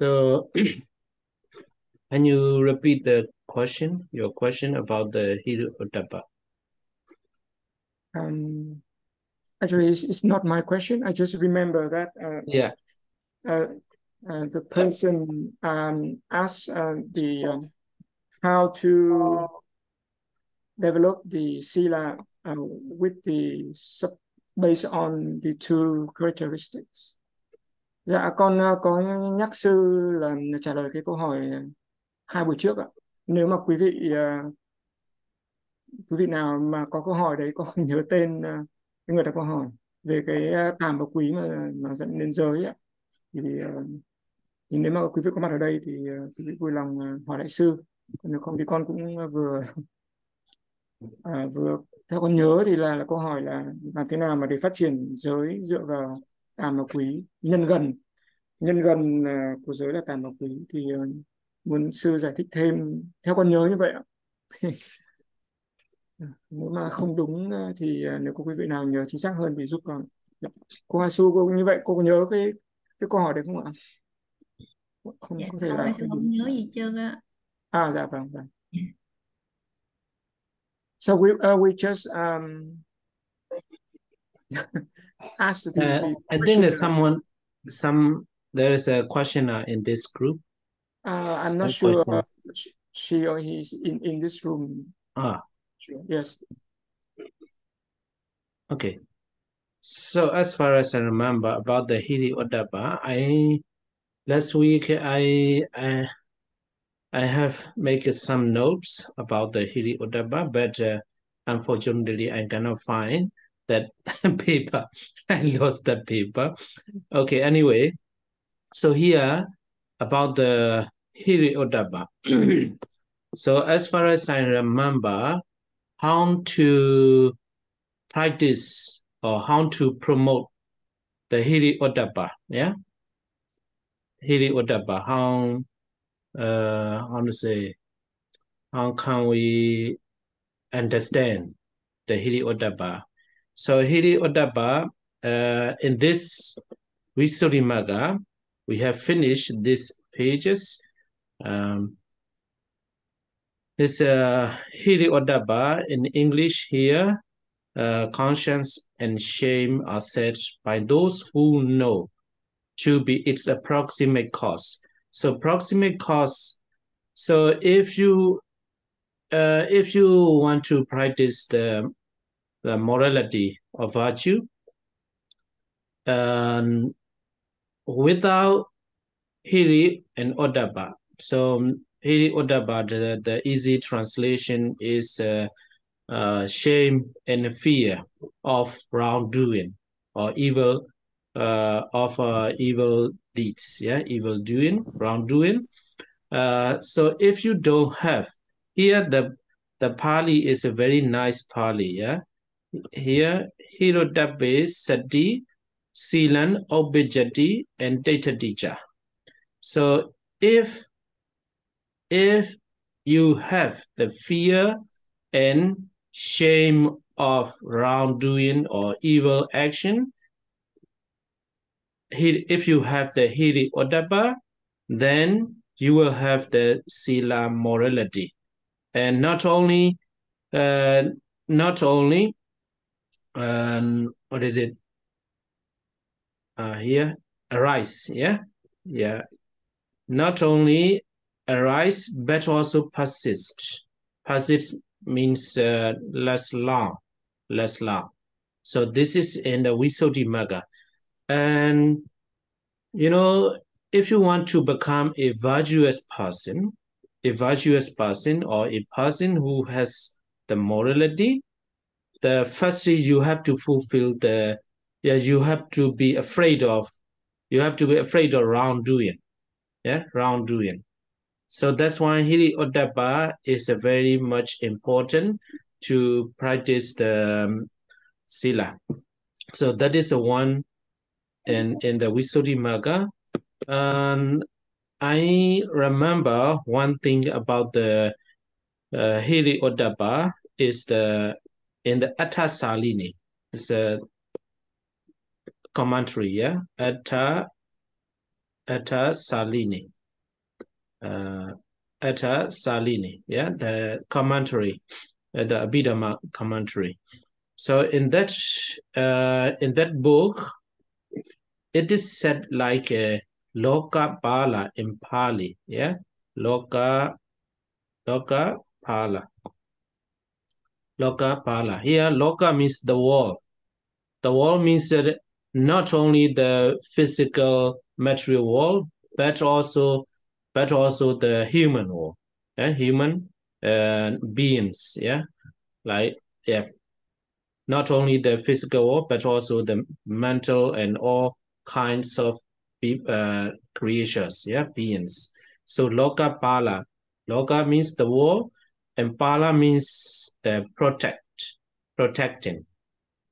So can you repeat the question, your question about the Hiruotapa? Actually, it's not my question. I just remember that Yeah. The person asked how to develop the sila with the based on the two characteristics. Dạ, con có nhắc sư là trả lời cái câu hỏi hai buổi trước ạ. Nếu mà quý vị nào mà có câu hỏi đấy, có không nhớ tên cái người đặt câu hỏi về cái tàm và quý mà dẫn đến giới ạ, thì nếu mà quý vị có mặt ở đây thì quý vị vui lòng hỏi lại sư. Còn nếu không thì con cũng vừa theo con nhớ thì là câu hỏi là làm thế nào mà để phát triển giới dựa vào tàm và quý, nhân gần của giới là tàm và quý, thì muốn sư giải thích thêm theo con nhớ như vậy ạ. Nếu mà không đúng thì nếu có quý vị nào nhớ chính xác hơn thì giúp con. Cô Hà Su, cô như vậy cô có nhớ cái câu hỏi đấy không ạ? Không, Dạ, có thể không, là sư không không đúng. nhớ gì trơn á. Dạ vâng. So we just asked the I think that there is a questioner in this group. I'm not sure she or he's in this room. Sure. Yes. Okay. So as far as I remember about the Hiruotapa, last week I have made some notes about the Hiruotapa, but unfortunately I cannot find that paper. I lost that paper. Okay, anyway, so here about the Hiruotapa. So as far as I remember, how to practice or how to promote the Hiruotapa, yeah? Hiruotapa, how to say, how can we understand the Hiruotapa? So Hiruotapa, in this Visuddhimagga, we have finished these pages. This Hiruotapa in English here, conscience and shame are said by those who know to be its approximate cause. So proximate cause. So if you want to practice the morality of virtue, without Hiri and Odaba. So Hiri Odaba, the easy translation is shame and fear of wrongdoing or evil evil deeds, yeah, evil doing, wrongdoing. So if you don't have here, the Pali is a very nice Pali, yeah. Here Hirodabbe Sati, Silan, Obijati, and Datadija. So if you have the fear and shame of wrongdoing or evil action, if you have the Hiruotapa, then you will have the Sila morality. And not only what is it here, arise, yeah, not only arise but also persist. Persist means less long. So this is in the Visuddhimagga. And if you want to become a virtuous person or a person who has the morality, firstly you have to fulfill you have to be afraid of wrongdoing. Yeah, wrongdoing. So that's why Hiruotapa is a very much important to practice the Sila. So that is the one in the Visuddhimagga. I remember one thing about the Hiruotapa is in the Atta Salini. It's a commentary, yeah. Atta Etta Salini. Etta Salini, yeah, the commentary, the Abhidhamma commentary. So in that book, it is said like a Loka Pala in Pali, yeah, Loka Pala, Loka Pala. Here, Loka means the world. The world means that not only the physical material world, but also the human world, yeah? Human beings, yeah, like yeah, not only the physical world, but also the mental and all kinds of creatures, yeah, beings. So Loka Pala, Loka means the world, and Pala means protecting.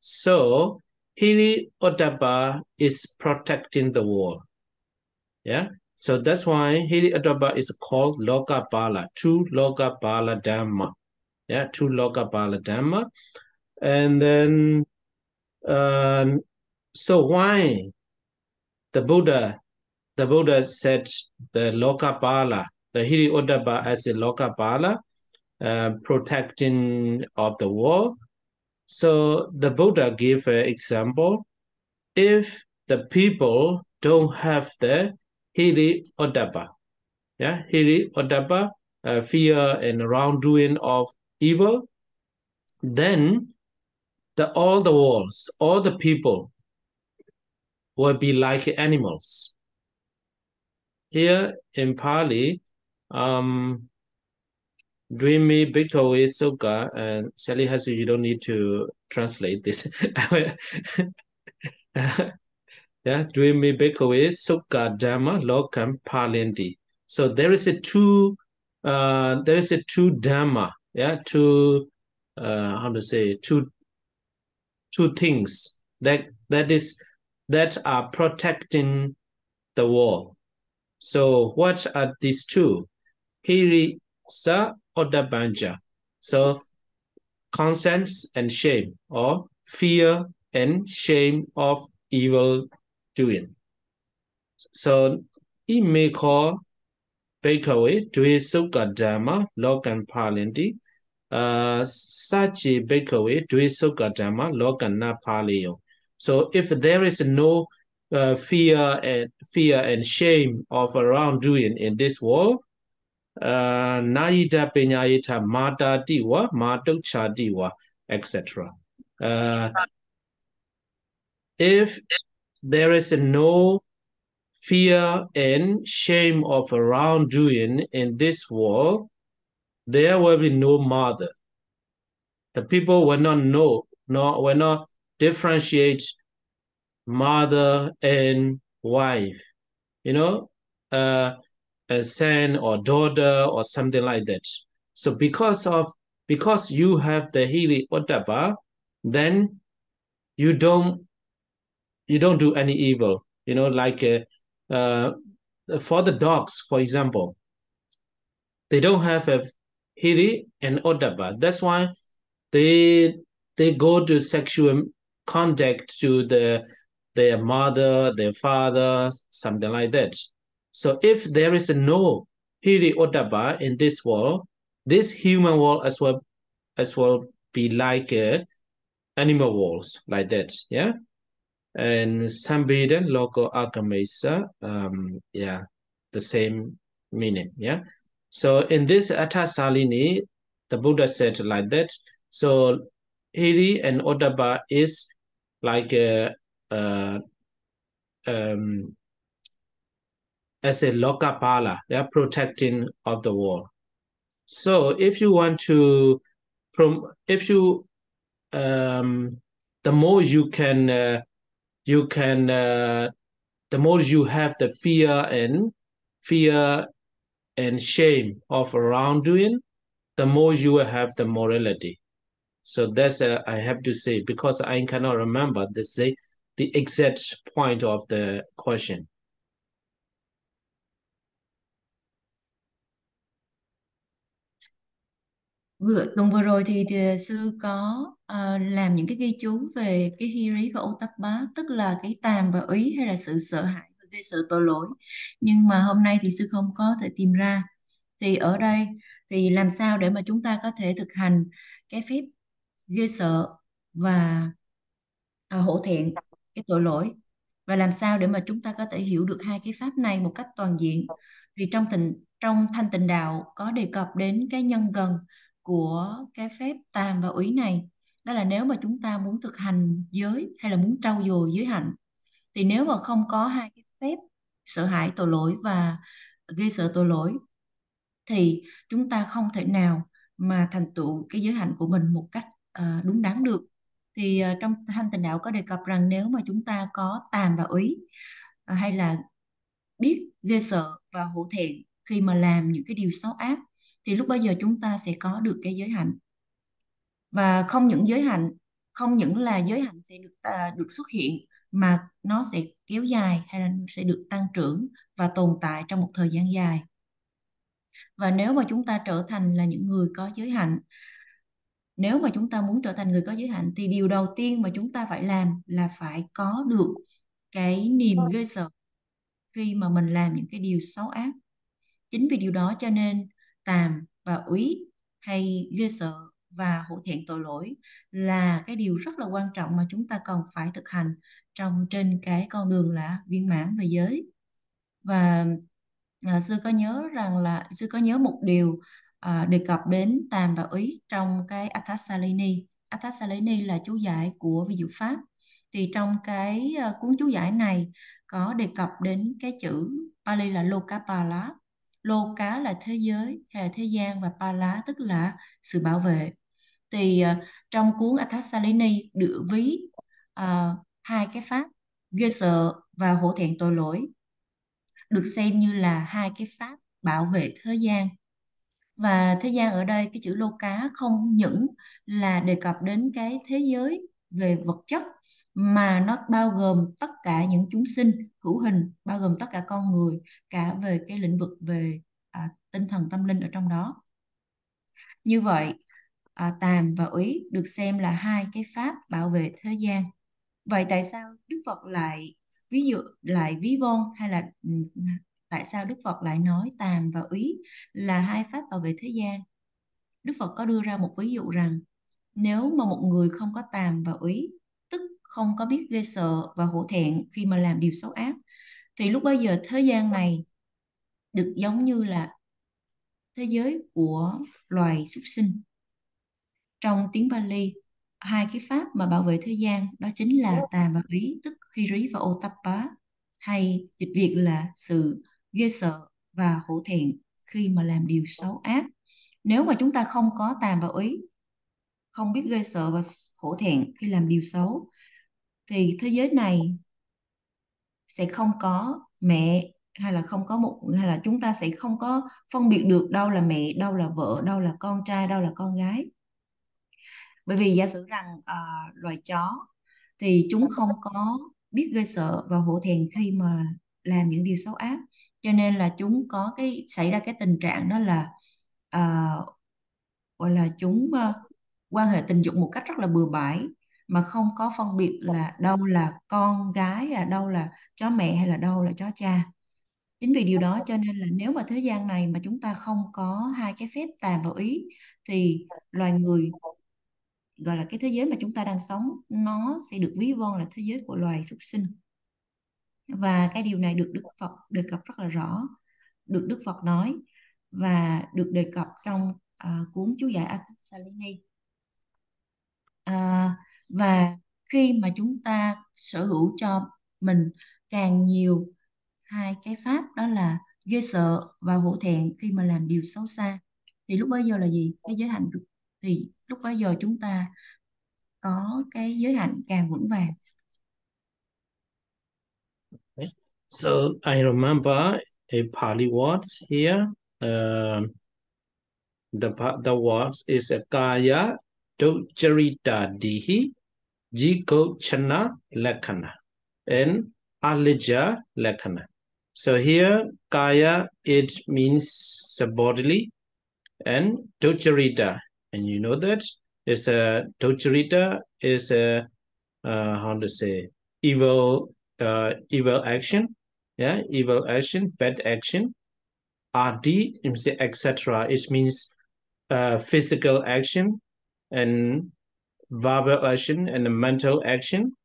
So Hiri Ottappa is protecting the world. Yeah. So that's why Hiri Ottappa is called Lokapala, two Lokapala Dhamma. Yeah, two Lokapala Dhamma. And then so why the Buddha said the Lokapala, the Hiri Ottappa as a Lokapala, protecting of the world. So the Buddha gave an example. If the people don't have the Hiri Ottappa, yeah, Hiri Ottappa, fear and wrongdoing of evil, then all the worlds, all the people will be like animals. Here in Pali, Dreamy Bhikkhave Sukha, and Sally Hasu, you don't need to translate this. Yeah, Dreamy Bhikkhave Sukha Dhamma Lokam Palinti. So there is a two Dhamma, yeah, how to say, two things that are protecting the world. So what are these two? Hiri sa Oddabanja. So consent and shame, or fear and shame of evil doing. So imeko Bhikkhave Dve Sukha Dhamma Lokan Palinti. Sachi Bhikkhave Dve Sukha Dhamma Lokan Na Paliyo. So if there is no fear and shame of wrongdoing in this world, Nayita Pinyayita Mata Diwa, Matukcha Diwa, etc. If there is no fear and shame of wrongdoing in this world, there will be no mother. The people will not know, will not differentiate mother and wife, you know, a son or daughter or something like that. So because you have the Hiri Ottappa, then you don't do any evil. You know, like for the dogs, for example, they don't have a Hiri and Ottappa. That's why they go to sexual contact to their mother, their father, something like that. So if there is no Hiri Ottappa in this world, this human world as well be like animal worlds like that, yeah. And Sambhida local Agamesa, yeah, the same meaning, yeah. So in this Atasalini, the Buddha said like that. So Hiri and Ottappa is like as a Lokapala, they are protecting of the world. So if you want to, the more you can, the more you have the fear and shame of wrongdoing, the more you will have the morality. So that's I have to say, because I cannot remember the exact point of the question. Tuần vừa rồi thì sư có làm những cái ghi chú về cái Hiri và Ottappa, tức là cái tàm và úy hay là sự sợ hãi và gây sợ tội lỗi, nhưng mà hôm nay thì sư không có thể tìm ra. Thì ở đây thì làm sao để mà chúng ta có thể thực hành cái phép ghê sợ và hổ thẹn cái tội lỗi, và làm sao để mà chúng ta có thể hiểu được hai cái pháp này một cách toàn diện. Thì trong thanh tịnh đạo có đề cập đến cái nhân gần của cái phép tàm và úy này, đó là nếu mà chúng ta muốn thực hành giới hay là muốn trau dồi giới hạnh, thì nếu mà không có hai cái phép sợ hãi tội lỗi và ghê sợ tội lỗi thì chúng ta không thể nào mà thành tựu cái giới hạnh của mình một cách đúng đắn được. Thì trong thanh tịnh đạo có đề cập rằng nếu mà chúng ta có tàm và úy, hay là biết ghê sợ và hổ thẹn khi mà làm những cái điều xấu ác, thì lúc bấy giờ chúng ta sẽ có được cái giới hạnh. Và không những là giới hạnh sẽ được xuất hiện, mà nó sẽ kéo dài hay là sẽ được tăng trưởng và tồn tại trong một thời gian dài. Và nếu mà chúng ta trở thành là những người có giới hạnh, nếu mà chúng ta muốn trở thành người có giới hạnh, thì điều đầu tiên mà chúng ta phải làm là phải có được cái niềm ghê sợ khi mà mình làm những cái điều xấu ác. Chính vì điều đó cho nên tàm và úy hay ghê sợ và hổ thẹn tội lỗi là cái điều rất là quan trọng mà chúng ta cần phải thực hành trên cái con đường là viên mãn về giới. Và sư có nhớ một điều đề cập đến tàm và úy trong cái Athasalini. Athasalini là chú giải của vi diệu pháp. Thì trong cái cuốn chú giải này có đề cập đến cái chữ Pali là Lokapala. Loka là thế giới hay là thế gian, và Pala tức là sự bảo vệ. Thì trong cuốn Athasalini được ví hai cái pháp ghê sợ và hổ thẹn tội lỗi được xem như là hai cái pháp bảo vệ thế gian. Và thế gian ở đây, cái chữ lô cá không những là đề cập đến cái thế giới về vật chất, mà nó bao gồm tất cả những chúng sinh hữu hình, bao gồm tất cả con người, cả về cái lĩnh vực về tinh thần tâm linh ở trong đó. Như vậy tàm và úy được xem là hai cái pháp bảo vệ thế gian. Vậy tại sao Đức Phật lại ví von, hay là tại sao Đức Phật lại nói tàm và úy là hai pháp bảo vệ thế gian? Đức Phật có đưa ra một ví dụ rằng nếu mà một người không có tàm và úy, tức không có biết ghê sợ và hổ thẹn khi mà làm điều xấu ác, thì lúc bấy giờ thế gian này được giống như là thế giới của loài súc sinh. Trong tiếng Pali, hai cái pháp mà bảo vệ thế gian đó chính là tàm và úy, tức hiri và otappa, hay dịch Việt là sự ghê sợ và hổ thẹn khi mà làm điều xấu ác. Nếu mà chúng ta không có tàm và úy, không biết ghê sợ và hổ thẹn khi làm điều xấu, thì thế giới này sẽ không có mẹ, hay là chúng ta sẽ không có phân biệt được đâu là mẹ, đâu là vợ, đâu là con trai, đâu là con gái. Bởi vì giả sử rằng loài chó thì chúng không có biết ghê sợ và hổ thẹn khi mà làm những điều xấu ác, cho nên là chúng có xảy ra cái tình trạng đó là à, gọi là chúng quan hệ tình dục một cách rất là bừa bãi, mà không có phân biệt là đâu là con gái, là đâu là chó mẹ, hay là đâu là chó cha. Chính vì điều đó cho nên là nếu mà thế gian này mà chúng ta không có hai cái phép tàm và úy, thì loài người, gọi là cái thế giới mà chúng ta đang sống, nó sẽ được ví von là thế giới của loài súc sinh. Và cái điều này được Đức Phật đề cập rất là rõ, được Đức Phật nói và được đề cập trong cuốn chú giải Athasalini. Và khi mà chúng ta sở hữu cho mình càng nhiều hai cái pháp, đó là ghê sợ và hổ thẹn khi mà làm điều xấu xa, thì lúc bấy giờ là gì? Cái giới hạnh, thì lúc bấy giờ chúng ta có cái giới hạnh càng vững vàng. So I remember a Pali words here. The words is a kaya docharita dihi jiko chana lakana and alija lakana. So here kaya, it means the bodily, and docharita, and you know that is a docharita is a how to say evil action, yeah, evil action, bad action. RD, etc. It means physical action and verbal action and mental action.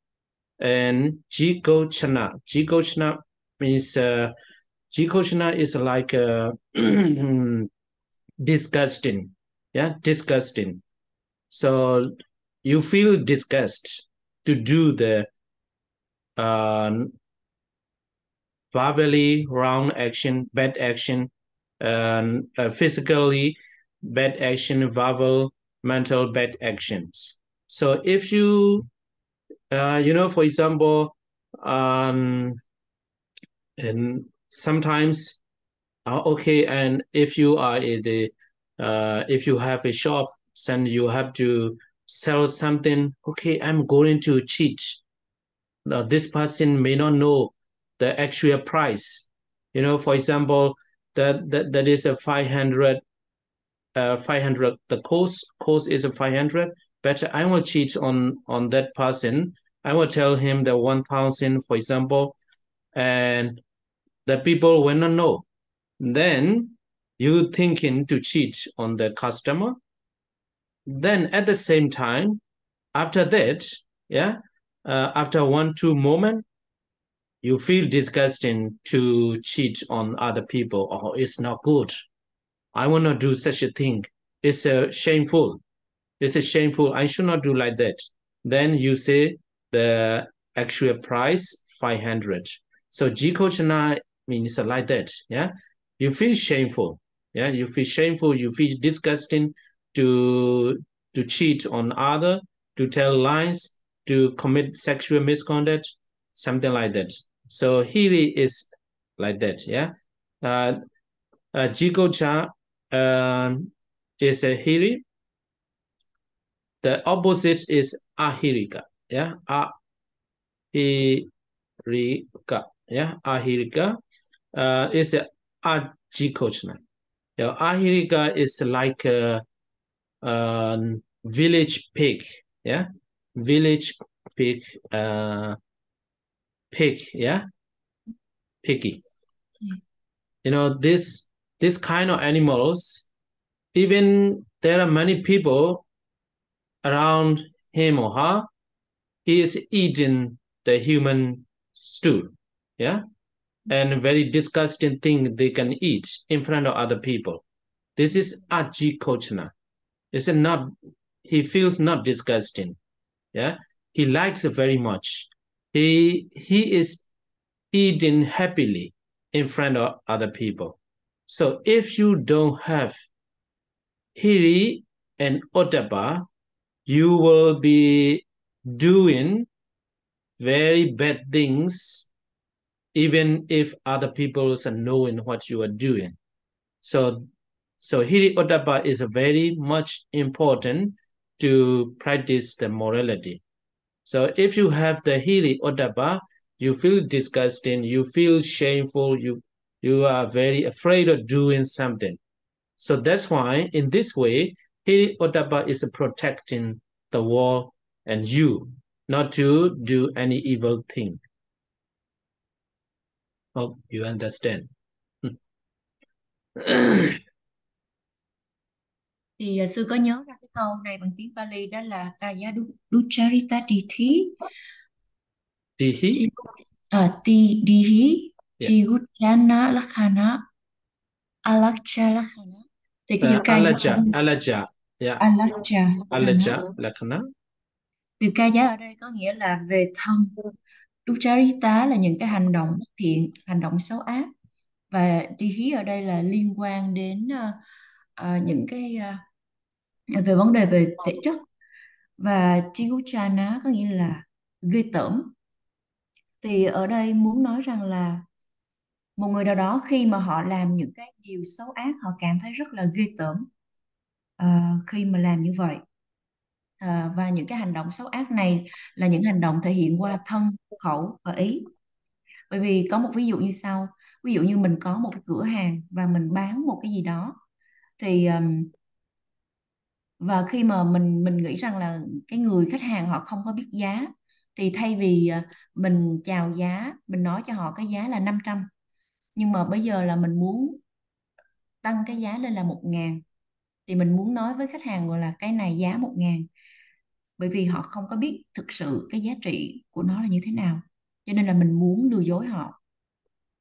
And Jikochana. Jikochana means Jikochana is like disgusting. Yeah, disgusting. So you feel disgust to do the verbally wrong action, bad action, physically bad action, verbal, mental bad actions. So if you, for example, and sometimes, okay, and if you are if you have a shop, then you have to sell something. Okay, I'm going to cheat. Now, this person may not know the actual price. For example, that is a 500. 500. The cost is a 500. But I will cheat on that person. I will tell him the 1,000, for example, and the people will not know. Then you thinking to cheat on the customer. Then at the same time, after that, yeah, after 1-2 moment, you feel disgusting to cheat on other people. Oh, it's not good. I will not do such a thing. It's shameful. It's a shameful. I should not do like that. Then you say the actual price 500. So Jikochana means like that. Yeah, you feel shameful. Yeah, you feel shameful. You feel disgusting to cheat on other, to tell lies, to commit sexual misconduct, something like that. So Hiri is like that. Yeah, Jikocha is a Hiri. The opposite is ahirika. Yeah, ahirika. Yeah, ahirika is a ajikochana. Yeah, ahirika is like a village pig. Yeah, village pig. Pig. Yeah, piggy. This kind of animals. Even there are many people around him or her. He is eating the human stew, yeah, and very disgusting thing they can eat in front of other people. This is ajikochana. It's not. He feels not disgusting, yeah. He likes it very much. He is eating happily in front of other people. So if you don't have hiri and otapa, you will be doing very bad things, even if other people are knowing what you are doing. So Hiri Otapa is very much important to practice the morality. So if you have the Hiri Otapa, you feel disgusting, you feel shameful, you are very afraid of doing something. So that's why in this way, Hiri Otapa is protecting the world and you, not to do any evil thing. Hope you understand. Thì sư có nhớ ra cái câu này bằng tiếng Pali, đó là Kaya Ducharita Dithi Dihi? Dihi Yeah. Chiguchana Lakhana Alakcha Lakhana. Thì cái chữ Kaya Alaja. Yeah. Alakcha Lakhana. Từ Kaya ở đây có nghĩa là về thân. Ducharita là những cái hành động bất thiện, hành động xấu ác. Và Dihi ở đây là liên quan đến những cái về vấn đề về thể chất. Và Chiguchana có nghĩa là ghê tởm. Thì ở đây muốn nói rằng là một người nào đó khi mà họ làm những cái điều xấu ác, họ cảm thấy rất là ghê tởm khi mà làm như vậy. Và những cái hành động xấu ác này là những hành động thể hiện qua thân, khẩu và ý. Bởi vì có một ví dụ như sau. Ví dụ như mình có một cái cửa hàng và mình bán một cái gì đó, thì và khi mà mình nghĩ rằng là cái người khách hàng họ không có biết giá, Thì thay vì mình chào giá, mình nói cho họ cái giá là 500, nhưng mà bây giờ là mình muốn tăng cái giá lên là 1.000, thì mình muốn nói với khách hàng gọi là cái này giá 1.000, bởi vì họ không có biết thực sự cái giá trị của nó là như thế nào, cho nên là mình muốn lừa dối họ.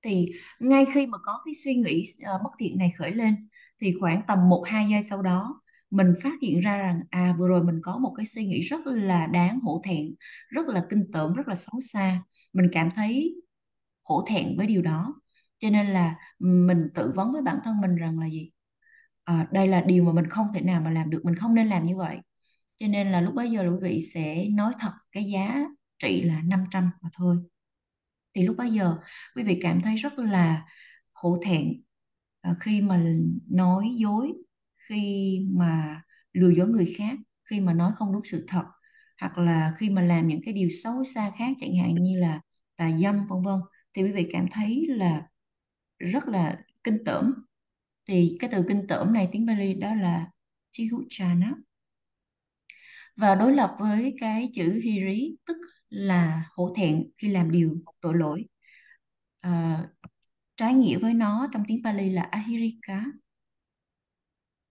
Thì ngay khi mà có cái suy nghĩ bất thiện này khởi lên, thì khoảng tầm 1-2 giây sau đó mình phát hiện ra rằng vừa rồi mình có một cái suy nghĩ rất là đáng hổ thẹn, rất là kinh tởm, rất là xấu xa. Mình cảm thấy hổ thẹn với điều đó, cho nên là mình tự vấn với bản thân mình rằng là gì, đây là điều mà mình không thể nào mà làm được, mình không nên làm như vậy. Cho nên là lúc bấy giờ là quý vị sẽ nói thật cái giá trị là 500 mà thôi. Thì lúc bấy giờ quý vị cảm thấy rất là hổ thẹn khi mà nói dối, khi mà lừa dối người khác, khi mà nói không đúng sự thật, hoặc là khi mà làm những cái điều xấu xa khác, chẳng hạn như là tà dâm vân vân. Thì quý vị cảm thấy là rất là kinh tởm. Thì cái từ kinh tởm này tiếng Bali đó là Chihuchana, và đối lập với cái chữ hiri tức là hổ thẹn khi làm điều tội lỗi. Trái nghĩa với nó trong tiếng Pali là ahirika,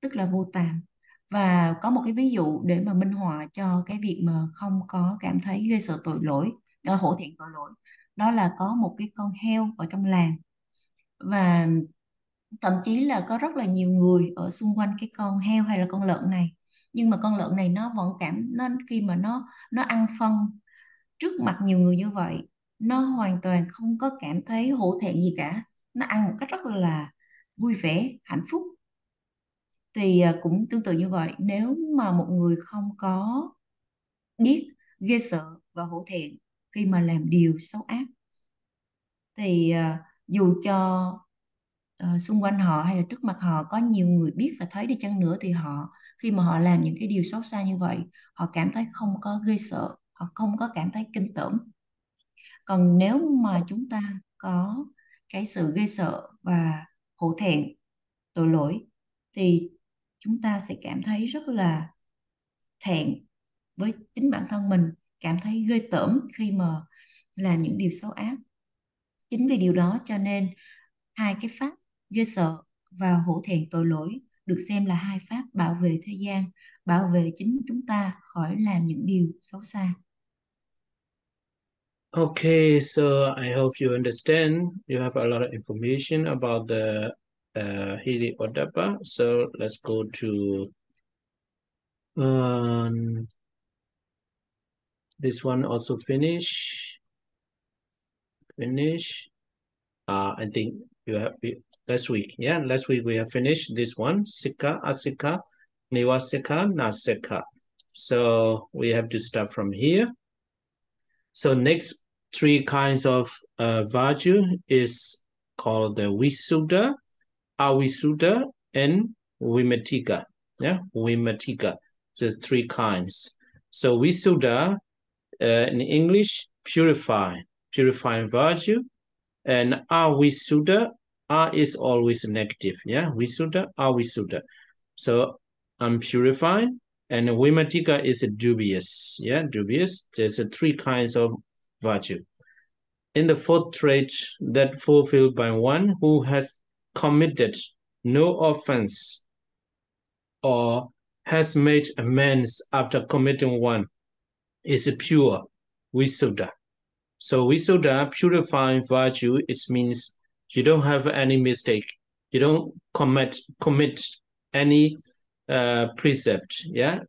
tức là vô tàm. Và có một cái ví dụ để mà minh họa cho cái việc mà không có cảm thấy ghê sợ tội lỗi, hổ thẹn tội lỗi. Đó là có một cái con heo ở trong làng, và thậm chí là có rất là nhiều người ở xung quanh cái con heo hay là con lợn này, nhưng mà con lợn này nó vẫn khi mà nó ăn phân trước mặt nhiều người như vậy, nó hoàn toàn không có cảm thấy hổ thẹn gì cả, nó ăn một cách rất là vui vẻ, hạnh phúc. Thì cũng tương tự như vậy, nếu mà một người không có biết ghê sợ và hổ thẹn khi mà làm điều xấu ác, thì dù cho xung quanh họ hay là trước mặt họ có nhiều người biết và thấy đi chăng nữa, thì khi mà họ làm những cái điều xấu xa như vậy, họ cảm thấy không có ghê sợ, họ không có cảm thấy kinh tởm. Còn nếu mà chúng ta có cái sự ghê sợ và hổ thẹn tội lỗi, thì chúng ta sẽ cảm thấy rất là thẹn với chính bản thân mình, cảm thấy ghê tởm khi mà làm những điều xấu ác. Chính vì điều đó cho nên hai cái pháp ghê sợ và hổ thẹn tội lỗi được xem là hai pháp bảo vệ thế gian, bảo vệ chính chúng ta khỏi làm những điều xấu xa. Okay, so I hope you understand. You have a lot of information about the Hiri Odapa. So let's go to this one also finish. I think you have last week. Yeah, last week we have finished this one. Sikha, Asika, Nivasika, Nasika. So we have to start from here. So next three kinds of virtue is called the Visuddha, Avisuddha, and Vimattika. Yeah, Vimattika. So three kinds. So Visuddha, in English, purifying virtue, and Avisuddha, is always negative. Yeah, Visuddha, Avisuddha. So I'm purifying, and Vimattika is dubious. Yeah, dubious. There's three kinds of virtue. In the fourth trait, that fulfilled by one who has committed no offense or has made amends after committing one, is pure Visuddha. So Visuddha, purifying virtue, it means you don't have any mistake. You don't commit any precept. Yeah,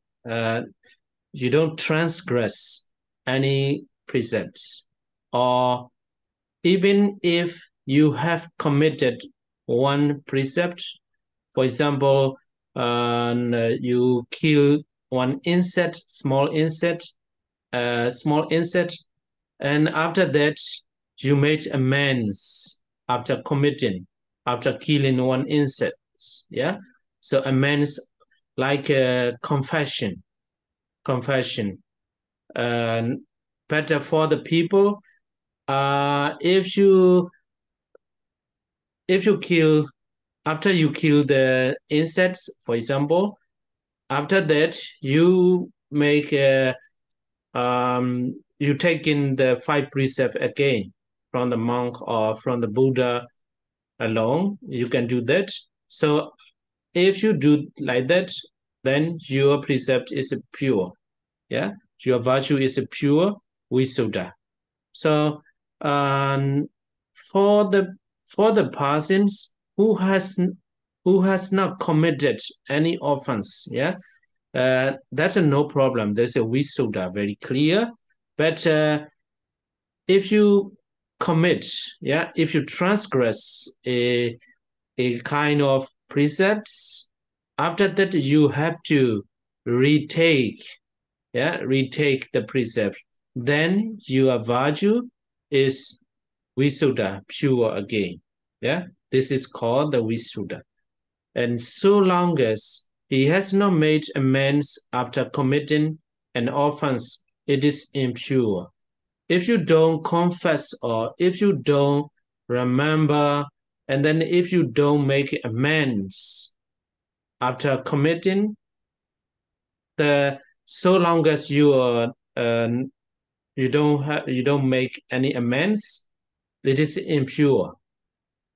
you don't transgress any precepts, or even if you have committed one precept, for example, you kill one insect, small insect, and after that you made amends after killing one insect. Yeah, so amends like a confession. Better for the people. If you kill, after you kill the insects, for example, after that you make a you take in the 5 precepts again from the monk or from the Buddha alone. You can do that. So if you do like that, then your precept is pure. Yeah, your virtue is pure Visuddha. So for the persons who has not committed any offense, yeah, that's no problem. There's a Visuddha very clear. But if you commit, yeah, if you transgress a kind of precepts, after that you have to retake the precept. Then your virtue is Visuddha, pure again. Yeah, this is called the Visuddha. And so long as he has not made amends after committing an offense, it is impure. If you don't confess or if you don't remember, and then if you don't make amends after committing, so long as you don't make any amends, it is impure.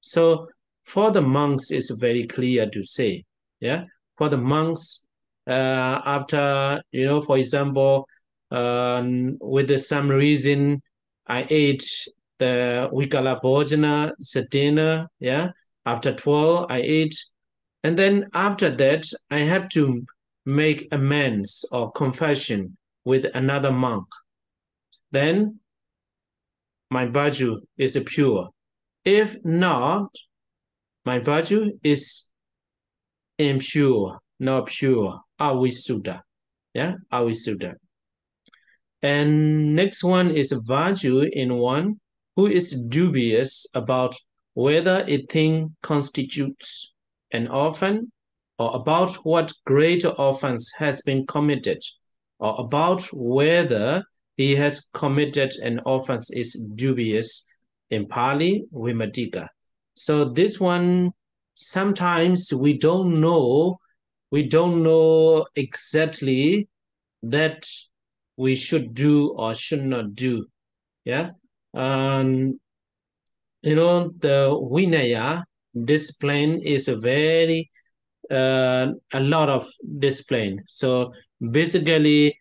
So for the monks, it's very clear to say, yeah. For the monks, after for example, with some reason, I ate the Vikala Bhojana, dinner, yeah. After 12, I ate, and then after that, I have to make amends or confession with another monk. Then my virtue is pure. If not, my virtue is impure, not pure, Avisuddha. Yeah, Avisuddha. And next one is virtue in one who is dubious about whether a thing constitutes an offense, or about what greater offense has been committed, or about whether he has committed an offense is dubious, in Pali, Vimadika. So this one, sometimes we don't know exactly that we should do or should not do. Yeah. The Vinaya discipline is a lot of discipline. So basically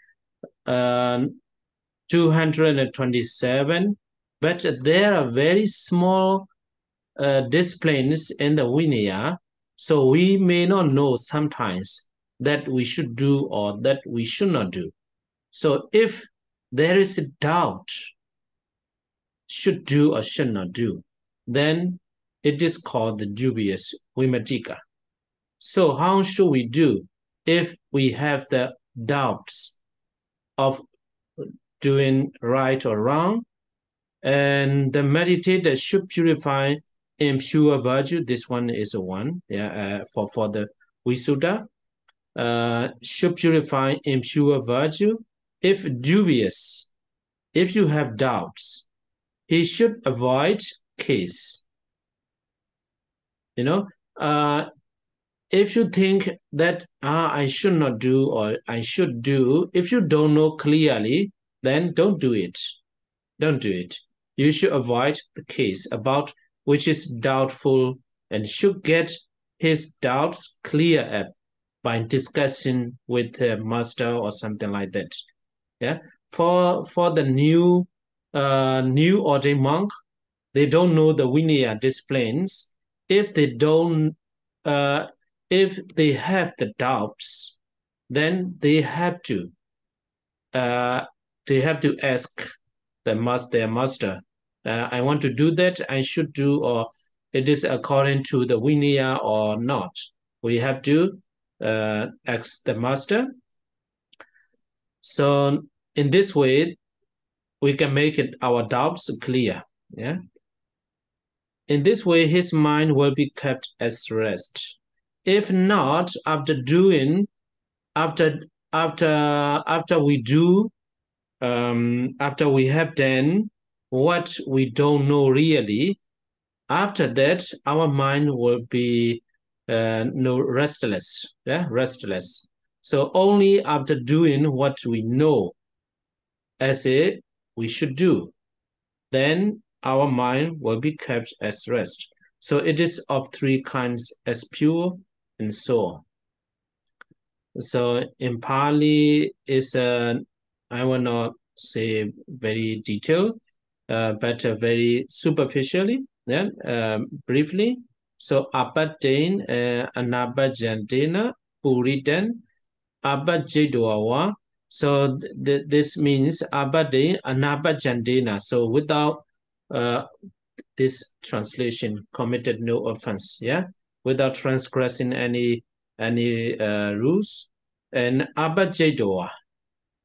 227, but there are very small disciplines in the Vinaya. So we may not know sometimes that we should do or that we should not do. So if there is a doubt, should do or should not do, then it is called the dubious Vimadika. So how should we do if we have the doubts of doing right or wrong? And the meditator should purify impure virtue. This one is a one, yeah, for the Visuddha. Should purify impure virtue. If dubious, if you have doubts, he should avoid case. If you think that I should not do or I should do, if you don't know clearly, then don't do it. Don't do it. You should avoid the case about which is doubtful and should get his doubts clear up by discussion with the master or something like that. Yeah. For the new ordained monk, they don't know the Vinaya disciplines. If they don't, if they have the doubts, then they have to ask their master. I want to do that. I should do, or it is according to the Vinaya or not. We have to ask the master. So in this way, we can make it our doubts clear. Yeah. In this way, his mind will be kept at rest. If not, after we have done what we don't know really, after that, our mind will be restless. Yeah, restless. So only after doing what we know as a we should do. Then our mind will be kept as rest. So it is of three kinds, as pure and so. So in Pali is I will not say very detailed, but very superficially, then briefly. So apatain anabajantena puritan abajidwawa. So this means abade anabajantena. So without this translation, committed no offense, yeah, without transgressing any rules. And abajidwa,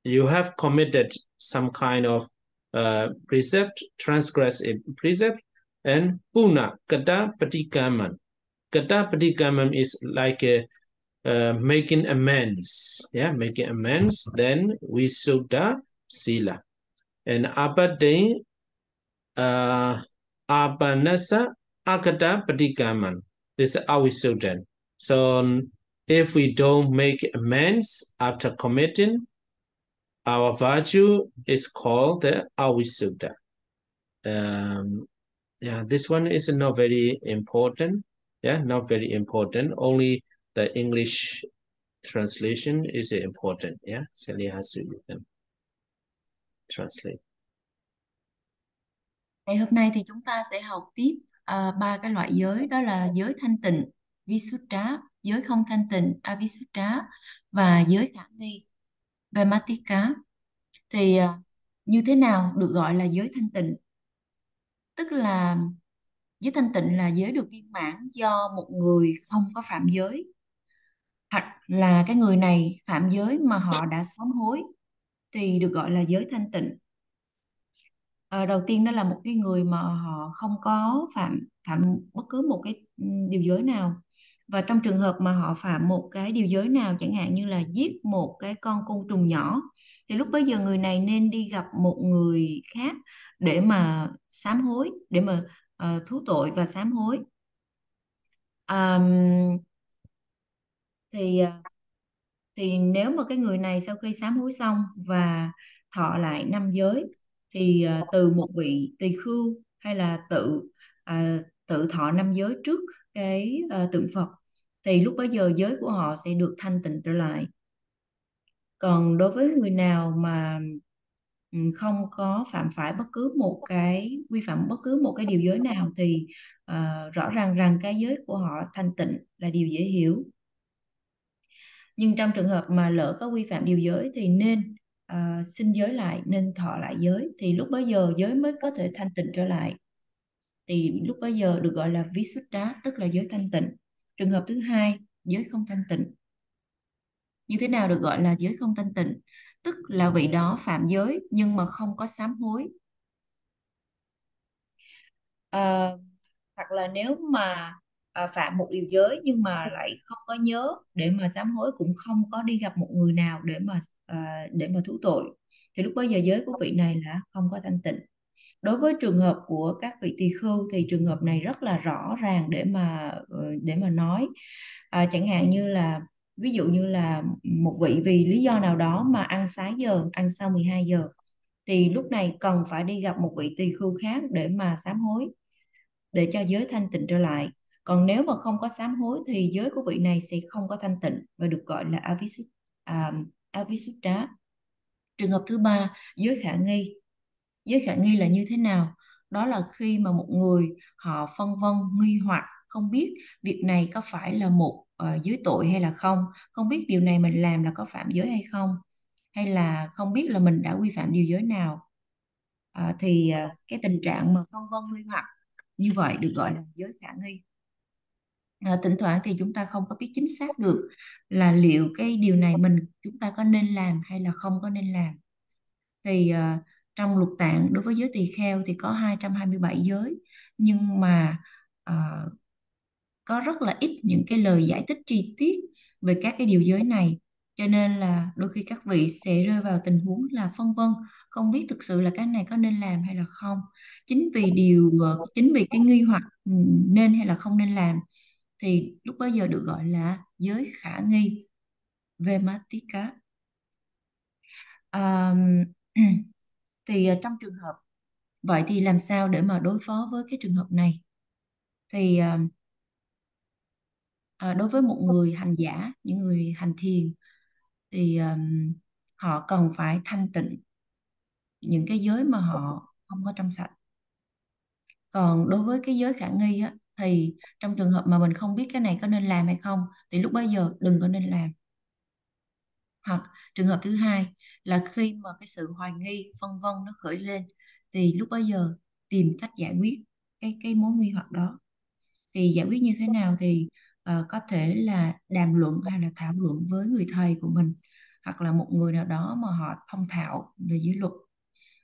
you have committed some kind of precept, transgress a precept. And puna kata patikaman. Kata patikaman is like making amends, yeah, making amends. Then Visuddha sila. And abade abanasa akata patikaman. This is Avisuddha. So if we don't make amends after committing, our virtue is called the Avisuddha. Yeah, this one is not very important. Yeah, not very important. Only the English translation is important. Yeah, Salihasu, you can translate. Ngày hôm nay thì chúng ta sẽ học tiếp ba cái loại giới, đó là giới thanh tịnh, Visuddha, giới không thanh tịnh, Avisuddha, và giới khả nghi, Vematika. Thì như thế nào được gọi là giới thanh tịnh? Tức là giới thanh tịnh là giới được viên mãn do một người không có phạm giới, hoặc là cái người này phạm giới mà họ đã sám hối thì được gọi là giới thanh tịnh. Đầu tiên đó là một cái người mà họ không có phạm bất cứ một cái điều giới nào, và trong trường hợp mà họ phạm một cái điều giới nào, chẳng hạn như là giết một cái con côn trùng nhỏ, thì lúc bấy giờ người này nên đi gặp một người khác để mà sám hối, để mà thú tội và sám hối. Thì nếu mà cái người này sau khi sám hối xong và thọ lại 5 giới, thì từ một vị tỳ khưu hay là tự thọ 5 giới trước cái tượng Phật, thì lúc bấy giờ giới của họ sẽ được thanh tịnh trở lại. Còn đối với người nào mà không có phạm phải bất cứ một cái vi phạm bất cứ một cái điều giới nào, thì rõ ràng rằng cái giới của họ thanh tịnh là điều dễ hiểu. Nhưng trong trường hợp mà lỡ có vi phạm điều giới thì nên xin giới lại, nên thọ lại giới, thì lúc bấy giờ giới mới có thể thanh tịnh trở lại. Thì lúc bấy giờ được gọi là Visuddha, tức là giới thanh tịnh. Trường hợp thứ hai, giới không thanh tịnh. Như thế nào được gọi là giới không thanh tịnh? Tức là vị đó phạm giới nhưng mà không có sám hối. Hoặc là nếu mà phạm một điều giới nhưng mà lại không có nhớ để mà sám hối, cũng không có đi gặp một người nào để mà thú tội, thì lúc bấy giờ giới của vị này là không có thanh tịnh. Đối với trường hợp của các vị tỳ khưu thì trường hợp này rất là rõ ràng để mà nói. Chẳng hạn như là ví dụ như là một vị vì lý do nào đó mà ăn xá giờ, ăn sau 12 giờ, thì lúc này cần phải đi gặp một vị tỳ khưu khác để mà sám hối, để cho giới thanh tịnh trở lại. Còn nếu mà không có sám hối thì giới của vị này sẽ không có thanh tịnh và được gọi là Avisuddha. Trường hợp thứ ba, giới khả nghi. Giới khả nghi là như thế nào? Đó là khi mà một người họ phân vân, nghi hoặc, không biết việc này có phải là một giới tội hay là không, không biết điều này mình làm là có phạm giới hay không, hay là không biết là mình đã vi phạm điều giới nào. Thì cái tình trạng mà phân vân nghi hoặc như vậy được gọi là giới khả nghi. Thỉnh thoảng thì chúng ta không có biết chính xác được là liệu cái điều này chúng ta có nên làm hay là không có nên làm. Thì trong lục tạng đối với giới tỳ kheo thì có 227 giới, nhưng mà có rất là ít những cái lời giải thích chi tiết về các cái điều giới này, cho nên là đôi khi các vị sẽ rơi vào tình huống là phân vân, không biết thực sự là cái này có nên làm hay là không. Chính vì cái nghi hoặc nên hay là không nên làm, thì lúc bấy giờ được gọi là giới khả nghi, Vematika. Thì trong trường hợp vậy thì làm sao để mà đối phó với cái trường hợp này? Thì đối với một người hành giả, những người hành thiền, thì họ cần phải thanh tịnh những cái giới mà họ không có trong sạch. Còn đối với cái giới khả nghi á, thì trong trường hợp mà mình không biết cái này có nên làm hay không, thì lúc bấy giờ đừng có nên làm. Hoặc trường hợp thứ hai là khi mà cái sự hoài nghi phân vân nó khởi lên, thì lúc bấy giờ tìm cách giải quyết cái mối nghi hoặc đó. Thì giải quyết như thế nào thì có thể là đàm luận hay là thảo luận với người thầy của mình, hoặc là một người nào đó mà họ thông thạo về giới luật.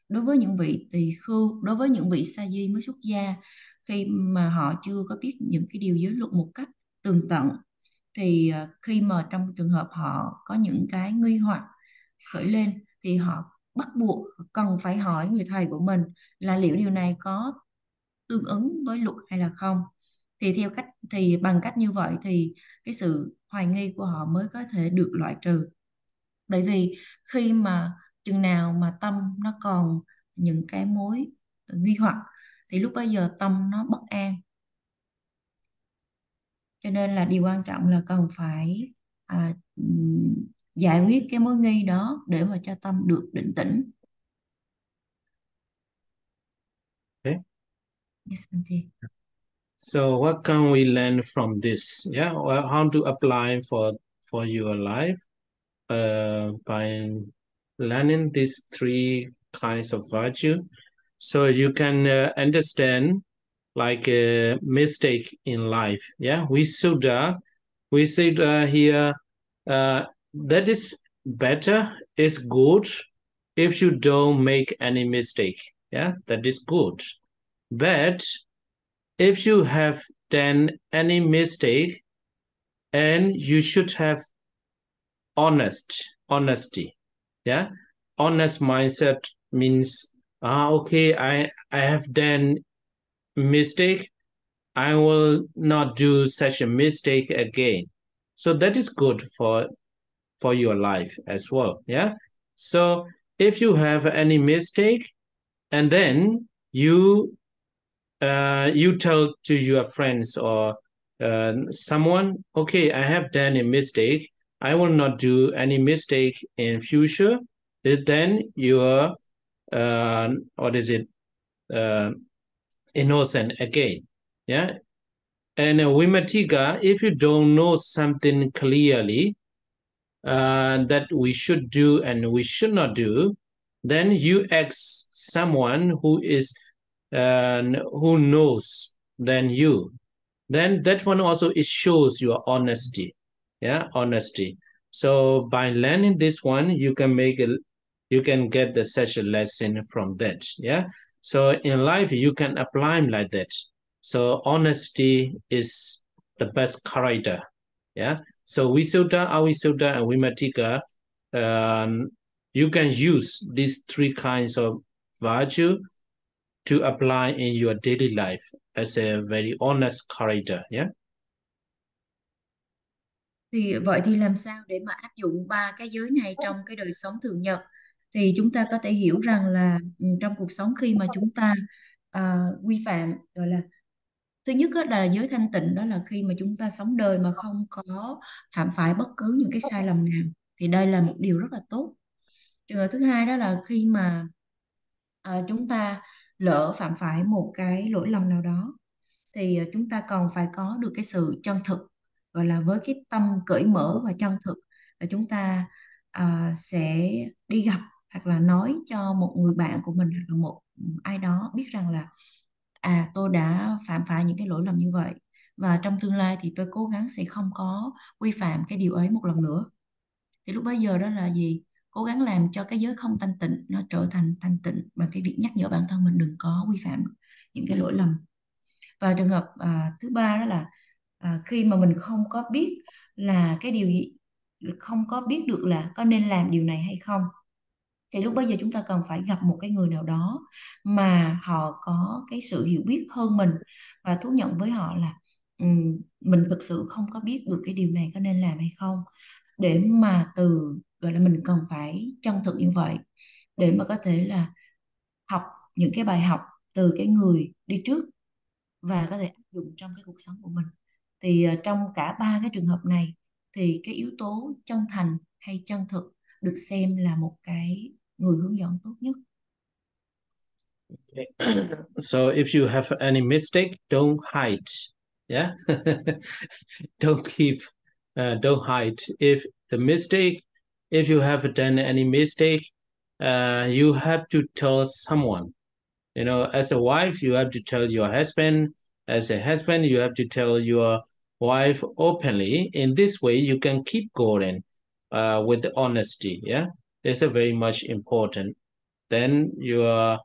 Đối với những vị tỳ khưu, đối với những vị sa di mới xuất gia, khi mà họ chưa có biết những cái điều giới luật một cách tường tận, thì khi mà trong trường hợp họ có những cái nghi hoặc khởi lên, thì họ bắt buộc cần phải hỏi người thầy của mình là liệu điều này có tương ứng với luật hay là không. Thì bằng cách như vậy thì cái sự hoài nghi của họ mới có thể được loại trừ. Bởi vì khi mà chừng nào mà tâm nó còn những cái mối nghi hoặc, thì lúc bấy giờ tâm nó bất an. Cho nên là điều quan trọng là cần phải giải quyết cái mối nghi đó để mà cho tâm được định tĩnh. Okay. Yes, Bante. So what can we learn from this? Yeah, well, how to apply for your life by learning these three kinds of virtue, so you can understand like a mistake in life. Yeah, we should here that is better, is good if you don't make any mistake. Yeah, that is good. But if you have done any mistake, and you should have honesty. Yeah, honest mindset means okay, I have done mistake, I will not do such a mistake again. So that is good for your life as well. Yeah, so if you have any mistake, and then you tell to your friends or someone, okay, I have done a mistake, I will not do any mistake in future, then you're what is it, innocent again. Yeah. And Vimatiga, if you don't know something clearly that we should do and we should not do, then you ask someone who knows than you. Then that one also, it shows your honesty. Yeah, honesty. So by learning this one, you can get such a lesson from that. Yeah. So in life, you can apply them like that. So honesty is the best character. Yeah. So Visuddha, Avisuddha, and Vimatika, you can use these three kinds of virtue to apply in your daily life as a very honest character. Yeah. Thì vậy thì làm sao để mà áp dụng ba cái giới này trong cái đời sống thường nhật? Thì chúng ta có thể hiểu rằng là trong cuộc sống khi mà chúng ta quy phạm, gọi là thứ nhất á, là giới thanh tịnh, đó là khi mà chúng ta sống đời mà không có phạm phải bất cứ những cái sai lầm nào, thì đây là một điều rất là tốt. Trường hợp thứ hai đó là khi mà chúng ta lỡ phạm phải một cái lỗi lầm nào đó, thì chúng ta còn phải có được cái sự chân thực, gọi là với cái tâm cởi mở và chân thực, là chúng ta sẽ đi gặp hoặc là nói cho một người bạn của mình hoặc là một ai đó biết rằng là tôi đã phạm phải những cái lỗi lầm như vậy, và trong tương lai thì tôi cố gắng sẽ không có vi phạm cái điều ấy một lần nữa. Thì lúc bấy giờ đó là gì? Cố gắng làm cho cái giới không thanh tịnh nó trở thành thanh tịnh bằng cái việc nhắc nhở bản thân mình đừng có vi phạm những cái lỗi lầm. Và trường hợp thứ ba đó là khi mà mình không có biết là cái điều gì, không có biết được là có nên làm điều này hay không, thì lúc bây giờ chúng ta cần phải gặp một cái người nào đó mà họ có cái sự hiểu biết hơn mình, và thú nhận với họ là mình thực sự không có biết được cái điều này có nên làm hay không, để mà gọi là mình cần phải chân thực như vậy, để mà có thể là học những cái bài học từ cái người đi trước và có thể áp dụng trong cái cuộc sống của mình. Thì trong cả ba cái trường hợp này thì cái yếu tố chân thành hay chân thực được xem là một cái người hướng dẫn tốt nhất. Okay. So if you have any mistake, don't hide. Yeah. Don't hide. If you have done any mistake, you have to tell someone. You know, as a wife, you have to tell your husband. As a husband, you have to tell your wife openly. In this way, you can keep going with honesty. Yeah, it's a very much important. Then your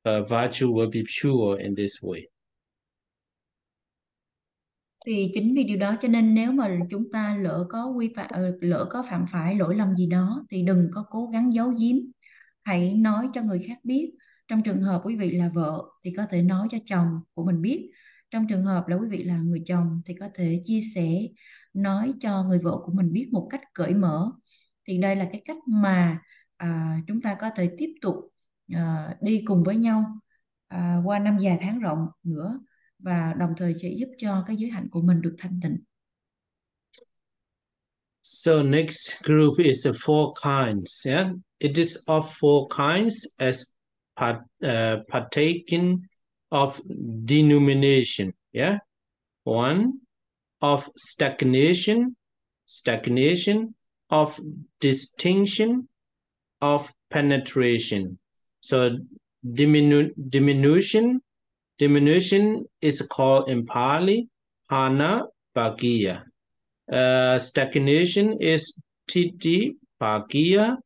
virtue will be pure in this way. Thì chính vì điều đó cho nên nếu mà chúng ta lỡ có phạm phải lỗi lầm gì đó thì đừng có cố gắng giấu giếm, hãy nói cho người khác biết. Trong trường hợp quý vị là vợ thì có thể nói cho chồng của mình biết. Trong trường hợp là quý vị là người chồng thì có thể chia sẻ, nói cho người vợ của mình biết một cách cởi mở. Thì đây là cái cách mà chúng ta có thể tiếp tục đi cùng với nhau qua năm dài tháng rộng nữa, và đồng thời sẽ giúp cho cái giới hạnh của mình được thanh tịnh. So next group is the four kinds. Yeah, it is of four kinds as partaking of denomination. Yeah, one of stagnation, of distinction, of penetration. So diminution is called in Pali Hana Bhagiya. Stagnation is Titi Bhagiya,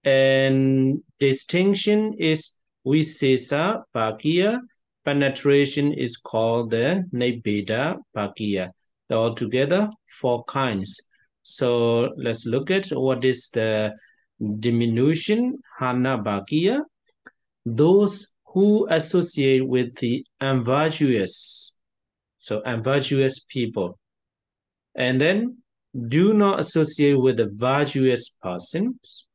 and distinction is Visesa Bhagiya. Penetration is called the Nibbida Bhagiya. Altogether, four kinds. So let's look at what is the diminution, Hana Bhagiya. Those who associate with the unvirtuous, so unvirtuous people, and then do not associate with the virtuous persons.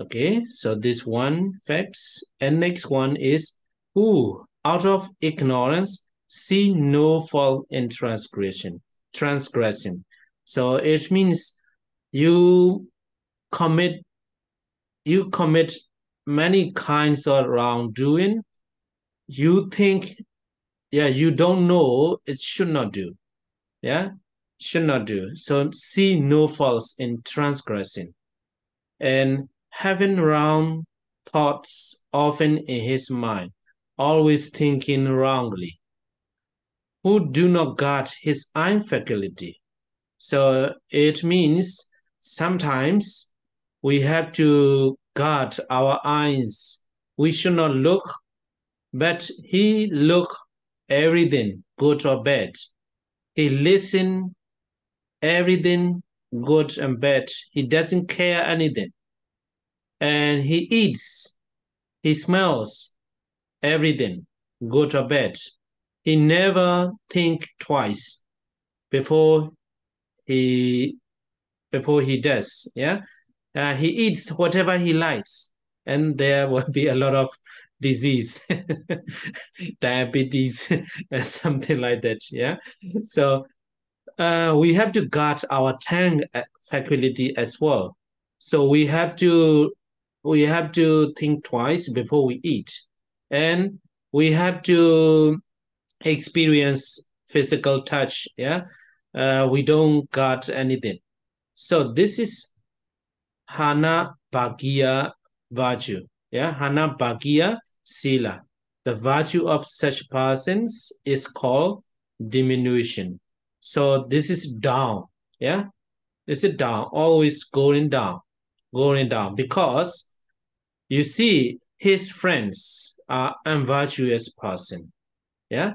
Okay, so this one facts. And next one is who, out of ignorance, see no fault in transgression. So it means you commit many kinds of wrongdoing. You think, yeah, you don't know, it should not do. Yeah, should not do. So see no faults in transgressing. And having wrong thoughts often in his mind, always thinking wrongly. Who do not guard his own faculty. So it means sometimes we have to guard our eyes. We should not look, but he look everything, good or bad. He listen everything, good and bad. He doesn't care anything. And he eats, he smells everything, good or bad. He never think twice before he does. Yeah, he eats whatever he likes, and there will be a lot of disease, diabetes, something like that. Yeah, so we have to guard our tongue faculty as well. So we have to think twice before we eat, and we have to experience physical touch. Yeah, we don't guard anything. So this is Hana Bhagiya virtue. Yeah, Hana Bhagiya Sila. The virtue of such persons is called diminution. So this is down. Yeah, this is down, always going down, because you see his friends are unvirtuous person. Yeah,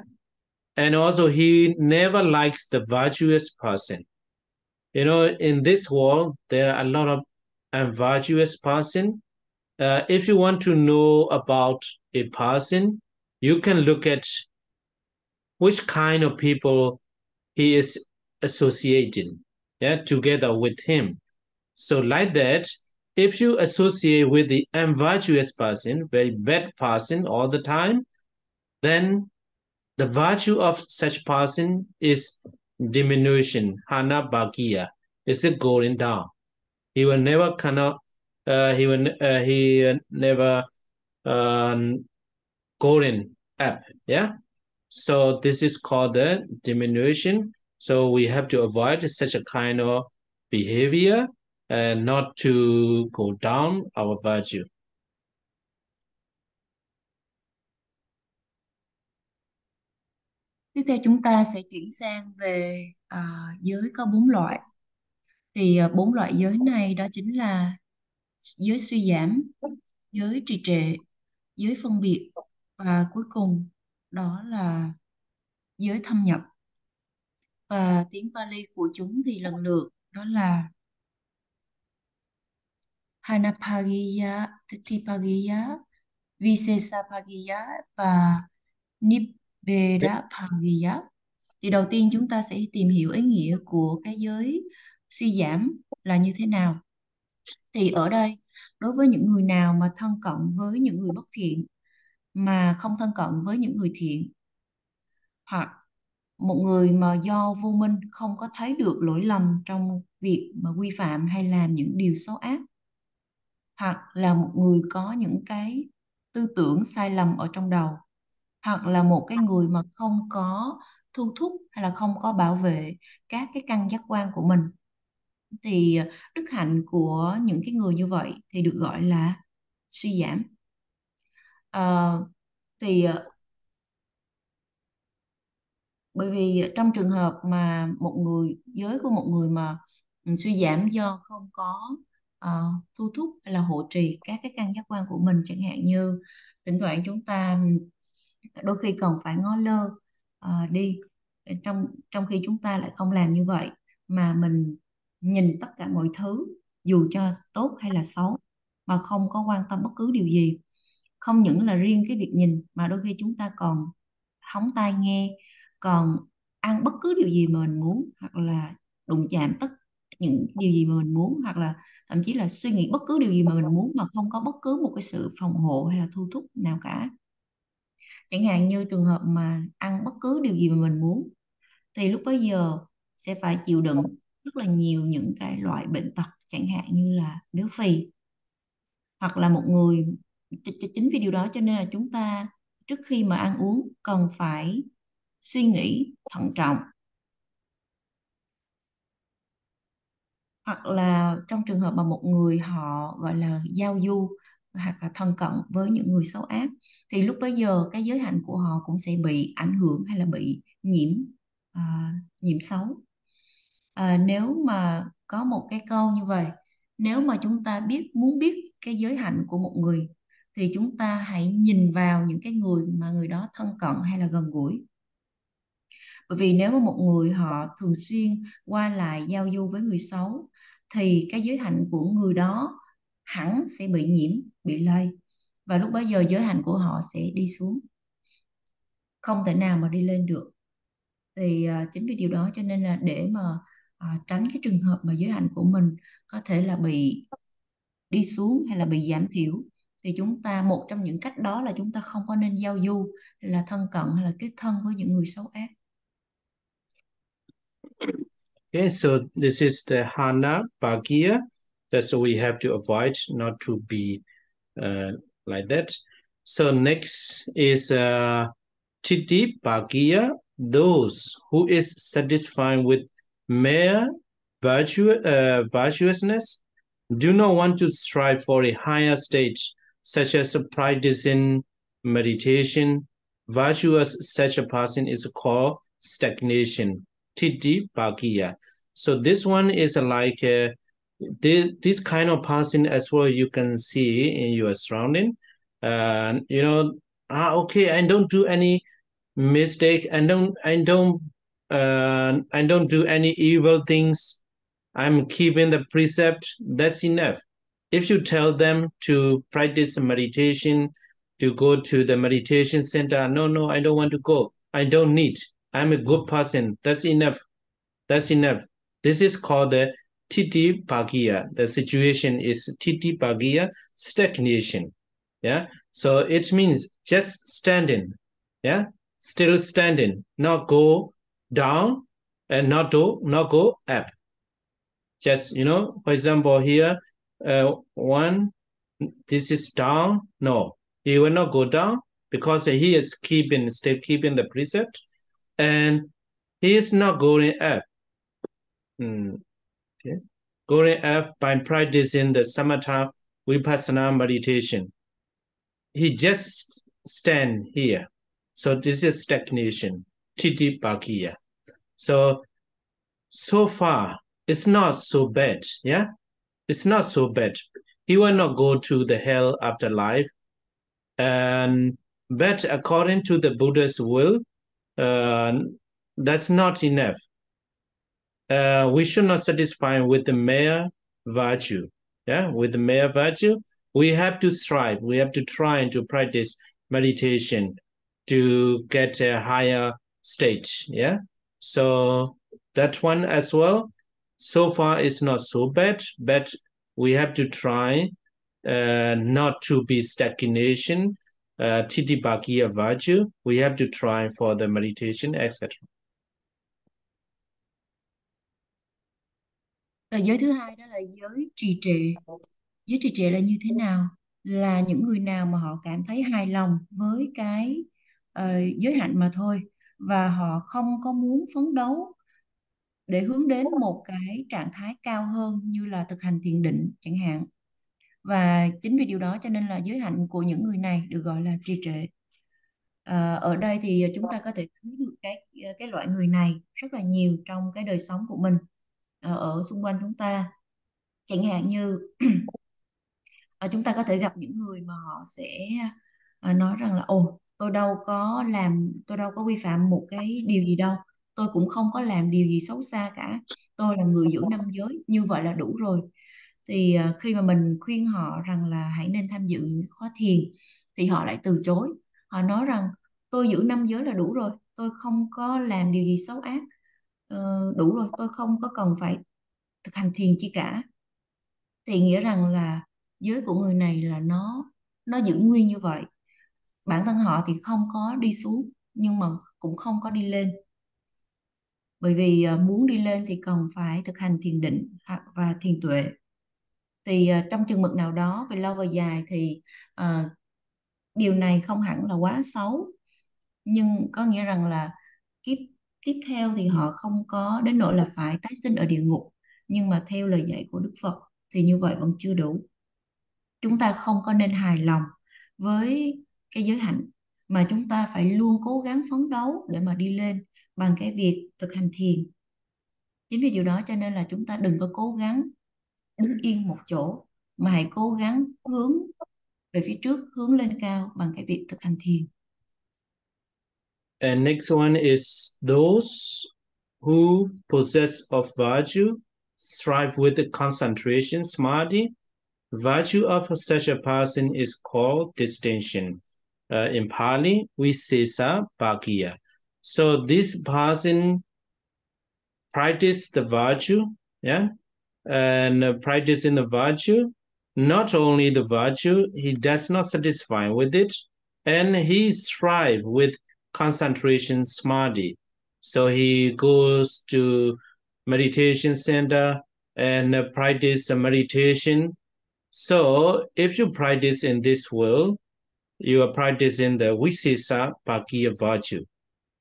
and also he never likes the virtuous person. You know, in this world there are a lot of unvirtuous person. If you want to know about a person, you can look at which kind of people he is associating, yeah, together with him. So like that, If you associate with the unvirtuous person, very bad person all the time, then the virtue of such person is diminution, hana bhagiya. Is it going down? He will never cannot. He never going up. Yeah. So this is called the diminution. So we have to avoid such a kind of behavior and not to go down our virtue. Tiếp theo chúng ta sẽ chuyển sang về giới có 4 loại. Thì 4 loại giới này đó chính là giới suy giảm, giới trì trệ, giới phân biệt và cuối cùng đó là giới thâm nhập. Và tiếng Pali của chúng thì lần lượt đó là Hanapagiya, Titipagiya, Visesapagiya và Nibberapagiya. Thì đầu tiên chúng ta sẽ tìm hiểu ý nghĩa của cái giới suy giảm là như thế nào. Thì ở đây, đối với những người nào mà thân cận với những người bất thiện, mà không thân cận với những người thiện, hoặc một người mà do vô minh không có thấy được lỗi lầm trong việc mà quy phạm hay làm những điều xấu ác, hoặc là một người có những cái tư tưởng sai lầm ở trong đầu, hoặc là một cái người mà không có thu thúc hay là không có bảo vệ các cái căn giác quan của mình, thì đức hạnh của những cái người như vậy thì được gọi là suy giảm. Thì bởi vì trong trường hợp mà giới của một người mà suy giảm do không có thu thúc hay là hộ trì các cái căn giác quan của mình, chẳng hạn như thỉnh thoảng chúng ta đôi khi còn phải ngó lơ đi, trong khi chúng ta lại không làm như vậy, mà mình nhìn tất cả mọi thứ dù cho tốt hay là xấu mà không có quan tâm bất cứ điều gì. Không những là riêng cái việc nhìn mà đôi khi chúng ta còn hóng tai nghe, còn ăn bất cứ điều gì mà mình muốn, hoặc là đụng chạm những điều gì mà mình muốn, hoặc là thậm chí là suy nghĩ bất cứ điều gì mà mình muốn mà không có bất cứ một cái sự phòng hộ hay là thu thúc nào cả. Chẳng hạn như trường hợp mà ăn bất cứ điều gì mà mình muốn, thì lúc bấy giờ sẽ phải chịu đựng rất là nhiều những cái loại bệnh tật, chẳng hạn như là béo phì, hoặc là một người. Chính vì điều đó cho nên là chúng ta trước khi mà ăn uống cần phải suy nghĩ thận trọng. Hoặc là trong trường hợp mà một người họ gọi là giao du hoặc là thân cận với những người xấu ác, thì lúc bấy giờ cái giới hạnh của họ cũng sẽ bị ảnh hưởng hay là bị nhiễm xấu. Nếu mà có một cái câu như vậy, nếu mà chúng ta muốn biết cái giới hạnh của một người, thì chúng ta hãy nhìn vào những cái người mà người đó thân cận hay là gần gũi. Bởi vì nếu mà một người họ thường xuyên qua lại giao du với người xấu, thì cái giới hạnh của người đó hẳn sẽ bị nhiễm, bị lây. Và lúc bấy giờ giới hạnh của họ sẽ đi xuống, không thể nào mà đi lên được. Thì chính vì điều đó cho nên là để mà tránh cái trường hợp mà giới hạnh của mình có thể là bị đi xuống hay là bị giảm thiểu, thì một trong những cách đó là chúng ta không có nên giao du hay là thân cận hay là kết thân với những người xấu ác. Okay, so this is the hana bhagiya. That's what we have to avoid, not to be like that. So next is Titi bhagiya, those who is satisfied with mere virtuousness, do not want to strive for a higher stage, such as practicing meditation. Virtuous such a person is called stagnation. Titi bhagiya. So this one is like this kind of person as well. You can see in your surrounding. Okay, I don't do any mistake. I don't do any evil things. I'm keeping the precept. That's enough. If you tell them to practice meditation, to go to the meditation center, no, I don't want to go. I don't need. I'm a good person. That's enough. That's enough. This is called the Titi Bhagiya. The situation is Titi Bhagiya, stagnation. Yeah. So it means just standing. Yeah. Still standing, not go down and not go up. Just, for example, here, one, this is down. No, he will not go down because he is still keeping the precept, and he is not going up. Okay. Going up by practicing the samatha vipassana meditation. He just stand here. So this is stagnation, Titi Bhagiya. So far, it's not so bad. Yeah, it's not so bad. He will not go to the hell afterlife. But according to the Buddha's will, that's not enough. We should not satisfy with the mere virtue. Yeah, with the mere virtue, we have to strive. We have to try to practice meditation to get a higher state. Yeah, so that one as well. So far, it's not so bad, but we have to try not to be stagnation, Titi Bhagiya virtue. We have to try for the meditation, etc. Rồi giới thứ hai đó là giới trì trệ. Giới trì trệ là như thế nào? Là những người nào mà họ cảm thấy hài lòng với cái giới hạnh mà thôi, và họ không có muốn phấn đấu để hướng đến một cái trạng thái cao hơn như là thực hành thiền định chẳng hạn. Và chính vì điều đó cho nên là giới hạnh của những người này được gọi là trì trệ. Ở đây thì chúng ta có thể thấy được cái loại người này rất là nhiều trong cái đời sống của mình, ở xung quanh chúng ta. Chẳng hạn như chúng ta có thể gặp những người mà họ sẽ nói rằng là ồ, tôi đâu có vi phạm một cái điều gì đâu, tôi cũng không có làm điều gì xấu xa cả, tôi là người giữ năm giới, như vậy là đủ rồi. Thì khi mà mình khuyên họ rằng là hãy nên tham dự những khóa thiền thì họ lại từ chối. Họ nói rằng tôi giữ năm giới là đủ rồi, tôi không có làm điều gì xấu ác, đủ rồi, tôi không có cần phải thực hành thiền chi cả. Thì nghĩa rằng là giới của người này là nó giữ nguyên như vậy. Bản thân họ thì không có đi xuống nhưng mà cũng không có đi lên. Bởi vì muốn đi lên thì cần phải thực hành thiền định và thiền tuệ. Thì trong chừng mực nào đó về lâu về dài thì điều này không hẳn là quá xấu, nhưng có nghĩa rằng là kiếp tiếp theo thì họ không có đến nỗi là phải tái sinh ở địa ngục. Nhưng mà theo lời dạy của Đức Phật thì như vậy vẫn chưa đủ. Chúng ta không có nên hài lòng với cái giới hạnh, mà chúng ta phải luôn cố gắng phấn đấu để mà đi lên bằng cái việc thực hành thiền. Chính vì điều đó cho nên là chúng ta đừng có cố gắng đứng yên một chỗ, mà hãy cố gắng hướng về phía trước, hướng lên cao bằng cái việc thực hành thiền. And next one is those who possess of virtue, strive with the concentration, samadhi. Virtue of such a person is called distinction. In Pali, Visuddhimagga. So this person practice the virtue, yeah, and practicing the virtue. Not only the virtue, he does not satisfy with it, and he strive with concentration, samadhi. So he goes to meditation center and practice meditation. So if you practice in this world, you are practicing the Visuddhimagga virtue.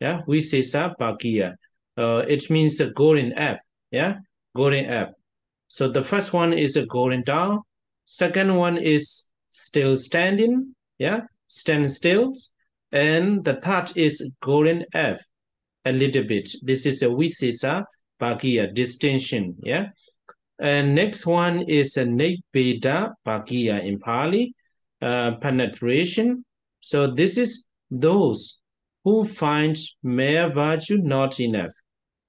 Yeah, Visuddhimagga. It means going up. Yeah, going up. So the first one is going down. Second one is still standing. Yeah, stand still. And the third is going up a little bit. This is a Visuddhimagga distinction. Yeah. And next one is a Nibbeda Bhagiya in Pali, penetration. So this is those who find mere virtue not enough.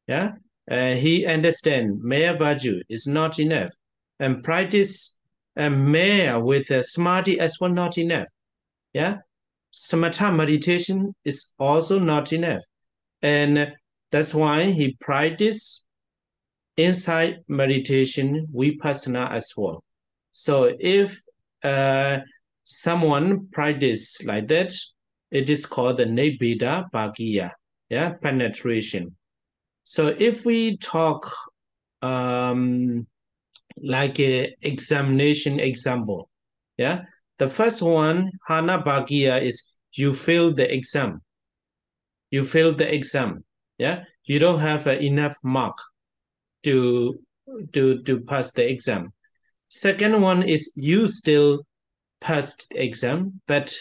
Yeah, he understands mere virtue is not enough, and practice mere with samadhi as well not enough. Yeah, samatha meditation is also not enough, and that's why he practice inside meditation, vipassana as well. So if someone practice like that, it is called the Nibbida Bhagya, yeah, penetration. So if we talk like a examination example, yeah, the first one, Hana Bhagya, is you fail the exam. You failed the exam, yeah, you don't have enough mark to pass the exam. Second one is you still passed the exam, but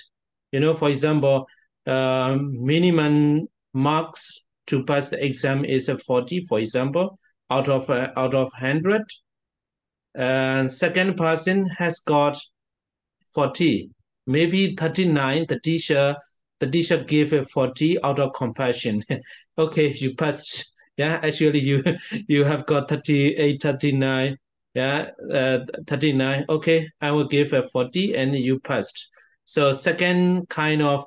for example, minimum marks to pass the exam is a 40, for example, out of 100. And second person has got 40, maybe 39. The teacher gave a 40 out of compassion. Okay, you passed. Yeah, actually you have got 38, 39. Yeah, 39. Okay, I will give a 40 and you passed. So second kind of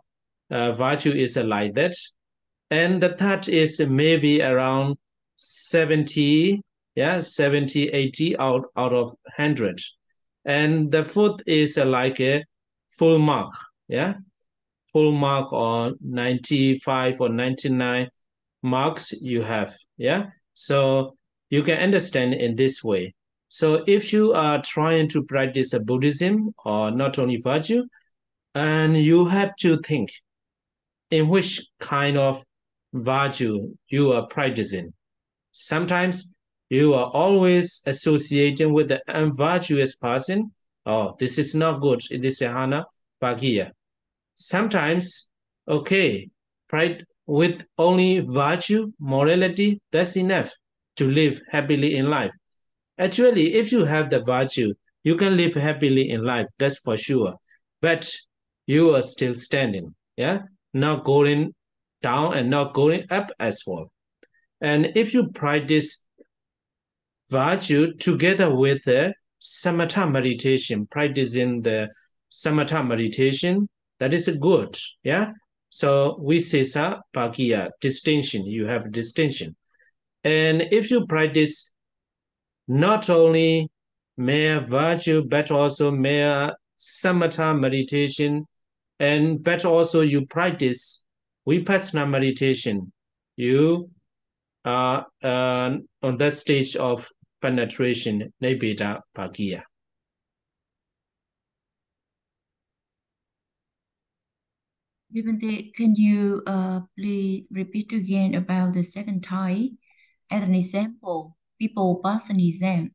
virtue is like that. And the third is maybe around 70, yeah, 70, 80 out of 100. And the fourth is like a full mark, yeah, full mark or 95 or 99 marks you have, yeah. So you can understand in this way. So if you are trying to practice a Buddhism or not only virtue, and you have to think in which kind of virtue you are practicing. Sometimes you are always associating with the unvirtuous person. Oh, this is not good. It is a Hana Bhagya. Sometimes, okay, pride with only virtue, morality, that's enough to live happily in life. Actually, if you have the virtue, you can live happily in life, that's for sure. But you are still standing, yeah? Not going down and not going up as well. And if you practice virtue together with the samatha meditation, practicing the samatha meditation, that is good, yeah? So Visesa Bhagya, distinction, you have distinction. And if you practice not only mere virtue, but also mere samatha meditation, and but also you practice vipassana meditation, you are on that stage of penetration, Nibbida Bhagya. Devante, can you please repeat again about the second type as an example? People pass an exam.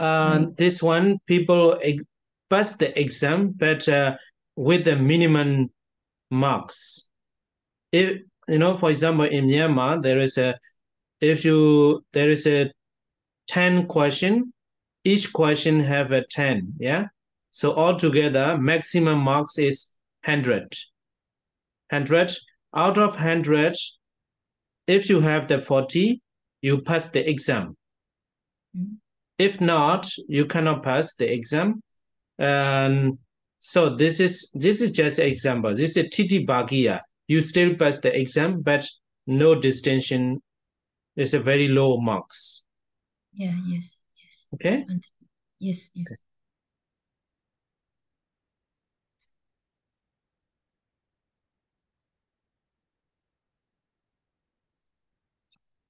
Right. This one, people pass the exam, but with the minimum marks. If for example, in Myanmar, there is a 10 question, each question have a 10, yeah. So altogether, maximum marks is 100. 100 out of 100. If you have the 40, you pass the exam. Mm-hmm. If not, you cannot pass the exam. And so this is just an example. This is a Titi Bhagya. You still pass the exam, but no distinction. It's a very low marks. Yeah, yes. Okay. Yes. Okay.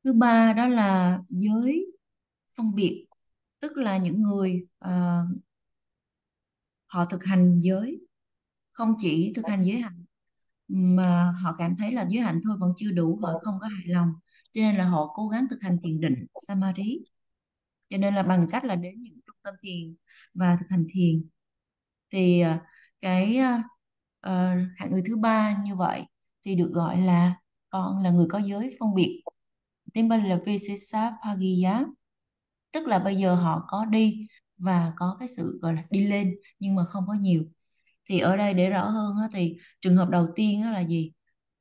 Thứ ba đó là giới phân biệt, tức là những người họ thực hành giới, không chỉ thực hành giới hạnh mà họ cảm thấy là giới hạnh thôi vẫn chưa đủ, họ không có hài lòng, cho nên là họ cố gắng thực hành thiền định samadhi, cho nên là bằng cách là đến những trung tâm thiền và thực hành thiền. Thì cái hạng người thứ ba như vậy thì được gọi là con là người có giới phân biệt, tiếng Bali là Visesabhagya, tức là bây giờ họ có đi và có cái sự gọi là đi lên nhưng mà không có nhiều. Thì ở đây để rõ hơn á, thì trường hợp đầu tiên á là gì?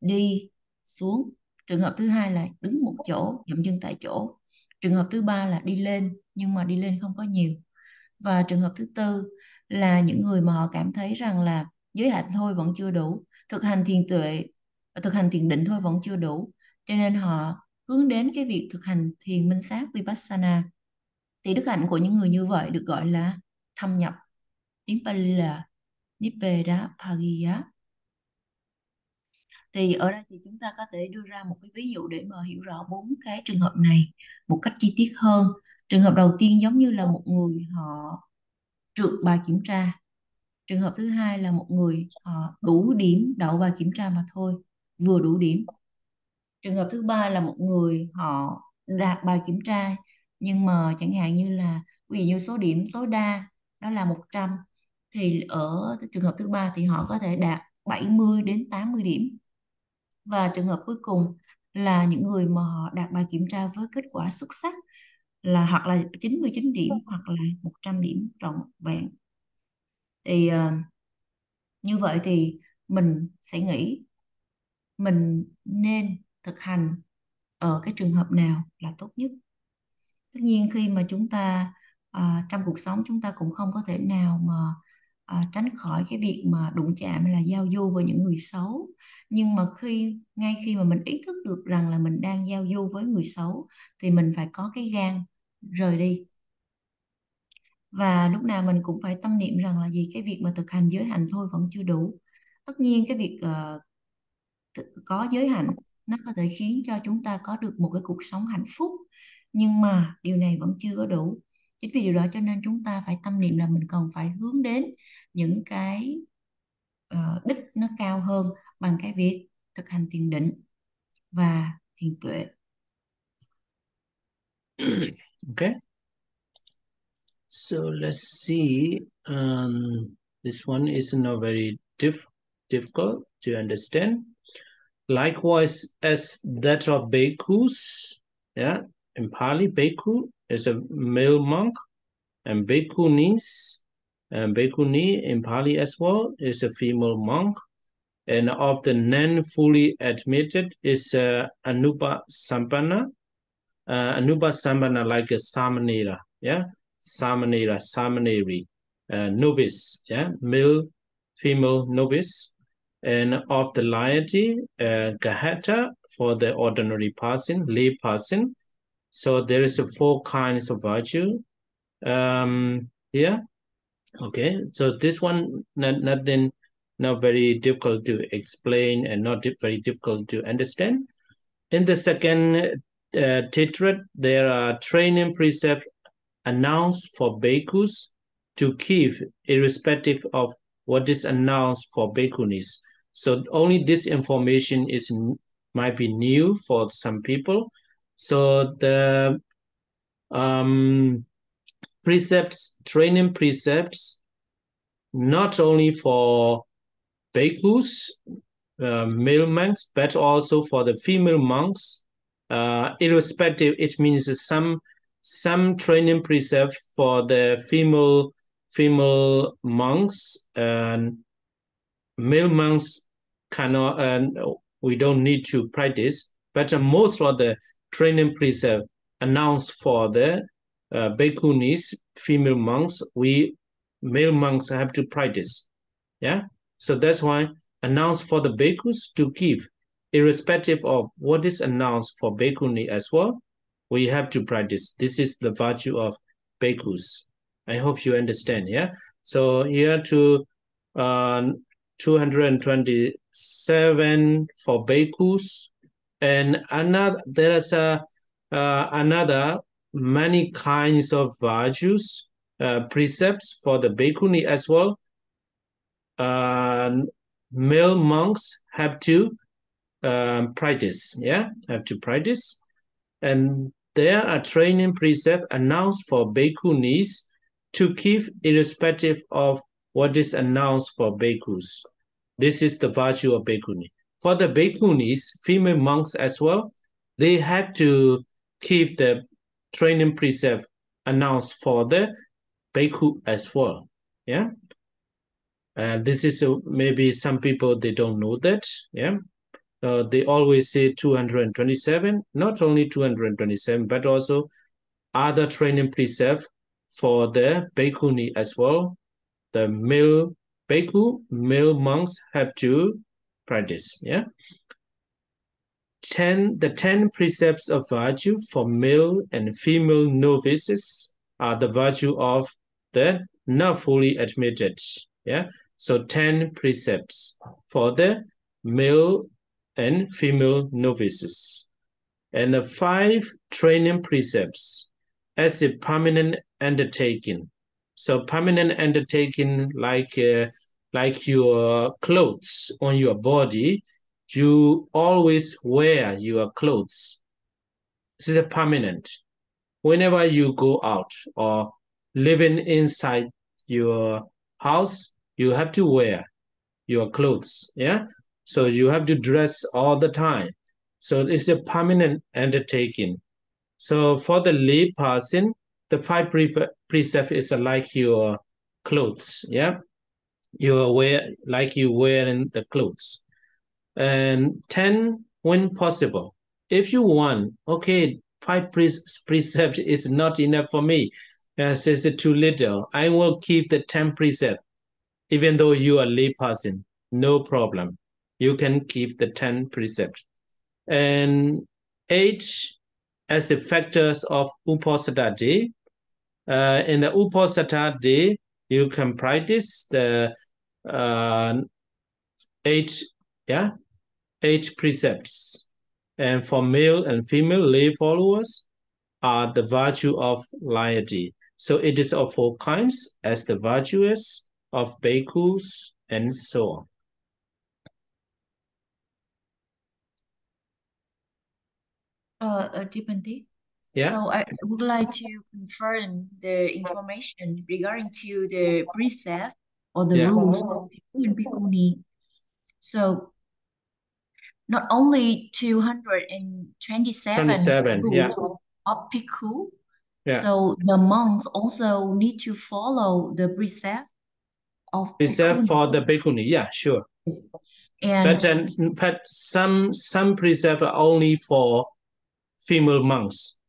Đi xuống. Trường hợp thứ hai là đứng một chỗ, dậm chân tại chỗ. Trường hợp thứ ba là đi lên nhưng mà đi lên không có nhiều. Và trường hợp thứ tư là những người mà họ cảm thấy rằng là giới hạnh thôi vẫn chưa đủ, thực hành thiền tuệ, thực hành thiền định thôi vẫn chưa đủ, cho nên họ hướng đến cái việc thực hành thiền minh sát Vipassana. Thì đức hạnh của những người như vậy được gọi là thâm nhập. Tiếng Pali là Nibbeda Pagya. Thì ở đây thì chúng ta có thể đưa ra một cái ví dụ để mà hiểu rõ 4 cái trường hợp này một cách chi tiết hơn. Trường hợp đầu tiên giống như là một người họ trượt bài kiểm tra. Trường hợp thứ hai là một người họ đủ điểm đậu bài kiểm tra mà thôi, vừa đủ điểm. Trường hợp thứ ba là một người họ đạt bài kiểm tra nhưng mà chẳng hạn như là ví dụ như số điểm tối đa đó là 100, thì ở trường hợp thứ ba thì họ có thể đạt 70 đến 80 điểm. Và trường hợp cuối cùng là những người mà họ đạt bài kiểm tra với kết quả xuất sắc là hoặc là 99 điểm hoặc là 100 điểm trọn vẹn. Thì như vậy thì mình sẽ nghĩ mình nên thực hành ở cái trường hợp nào là tốt nhất. Tất nhiên khi mà chúng ta trong cuộc sống chúng ta cũng không có thể nào mà tránh khỏi cái việc mà đụng chạm hay là giao du với những người xấu. Nhưng mà ngay khi mà mình ý thức được rằng là mình đang giao du với người xấu thì mình phải có cái gan rời đi. Và lúc nào mình cũng phải tâm niệm rằng là cái việc mà thực hành giới hạnh thôi vẫn chưa đủ. Tất nhiên cái việc có giới hạnh nó có thể khiến cho chúng ta có được một cái cuộc sống hạnh phúc, nhưng mà điều này vẫn chưa có đủ. Chính vì điều đó cho nên chúng ta phải tâm niệm là mình cần phải hướng đến những cái đích nó cao hơn bằng cái việc thực hành thiền định và thiền tuệ. Okay. So let's see. This one is not very difficult to understand. Likewise, as that of bhikkhus, yeah, in Pali, bhikkhu is a male monk, and bhikkhunis, and bhikkhuni in Pali as well is a female monk, and of the non-fully admitted is Anupa Sampana. Anupa Sampana like a Samanera, yeah, Samanera, Samaneri, novice, yeah, male, female novice. And of the laity, Gahata for the ordinary person, lay person. So there is 4 kinds of virtue. Yeah. Okay. So this one not very difficult to explain and not very difficult to understand. In the second tetrad, there are training precepts announced for bhikkhus to keep, irrespective of what is announced for bhikkhunis. So only this information might be new for some people. So the precepts, training precepts, not only for bhikkhus, male monks, but also for the female monks, irrespective. It means some training precept for the female monks, and male monks cannot, and we don't need to practice, but most of the training precept announced for the bhikkhunis, female monks, male monks have to practice. Yeah, so that's why announced for the bhikkhus to keep, irrespective of what is announced for bhikkhuni as well, we have to practice. This is the virtue of bhikkhus. I hope you understand. Yeah. So here to 227 for bhikkhus, and there's another many kinds of virtues, precepts for the bhikkhuni as well. Male monks have to practice. Yeah, have to practice. And there are training precepts announced for bhikkhunis to keep, irrespective of what is announced for bhikkhus. This is the virtue of bhikkhuni. For the bhikkhunis, female monks as well, they have to keep the training precept announced for the bhikkhu as well. Yeah. This is maybe some people, they don't know that. Yeah. They always say 227, not only 227, but also other training precepts for the bhikkhuni as well. The male bhikkhu, male monks have to practice. Yeah. the 10 precepts of virtue for male and female novices are the virtue of the not fully admitted. Yeah. So 10 precepts for the male and female novices. And the 5 training precepts as a permanent undertaking. So permanent undertaking like your clothes on your body, you always wear your clothes. This is a permanent. Whenever you go out or living inside your house, you have to wear your clothes. Yeah. So you have to dress all the time. So it's a permanent undertaking. So for the lay person, the 5 precepts is like your clothes. Yeah. You wear like you wearing the clothes. And 10 when possible. If you want, okay, 5 precepts is not enough for me. Says it too little. I will keep the 10 precepts, even though you are a lay person. No problem. You can keep the 10 precepts. And 8 as the factors of Uposatha day. In the Uposatha day, you can practice the 8 precepts. And for male and female lay followers are the virtue of laity. So it is of 4 kinds as the virtues of bhikkhus and so on. Deepante. Yeah. So I would like to confirm the information regarding to the precept or the rules of Bhikkhu and Bhikkhuni. So not only 227 27, rules of Bhikkhu, Yeah. so the monks also need to follow the precept of Precept Bhikkhuni. for the bhikkhuni, yeah, sure. And But some precepts are only for female monks,